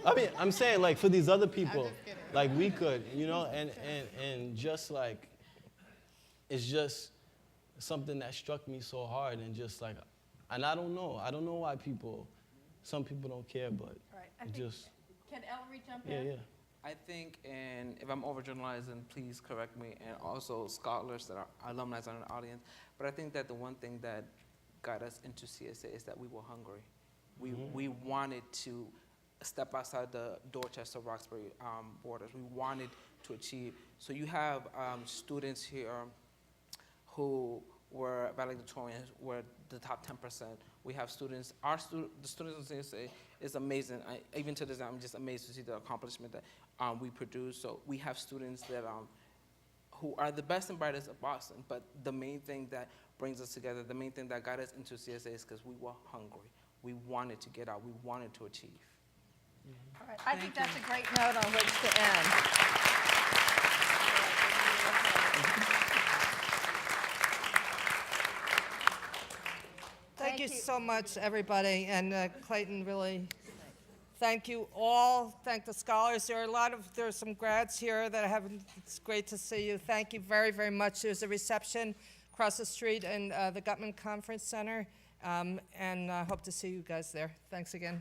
I mean, I'm saying like for these other people, like we could, and just like, it's just something that struck me so hard, and just like, and I don't know why some people don't care, but just. Can Ellery jump in? Yeah. I think, and if I'm overgeneralizing, please correct me, and also scholars that are alumni are in the audience, but I think that the one thing that got us into CSA is that we were hungry. We wanted to step outside the Dorchester-Roxbury borders. We wanted to achieve. So you have students here who were valedictorians, were the top 10%. We have students, the students in CSA is amazing. Even to this day, I'm just amazed to see the accomplishment that we produce. So we have students that who are the best and brightest of Boston, but the main thing that brings us together, the main thing that got us into CSA is because we were hungry. We wanted to get out. We wanted to achieve. All right. I think that's a great note on which to end. Thank you so much, everybody, and Clayton, really, thank you all. Thank the scholars. There's some grads here that I haven't. It's great to see you. Thank you very, very much. There's a reception across the street in the Gutman Conference Center, and I hope to see you guys there. Thanks again.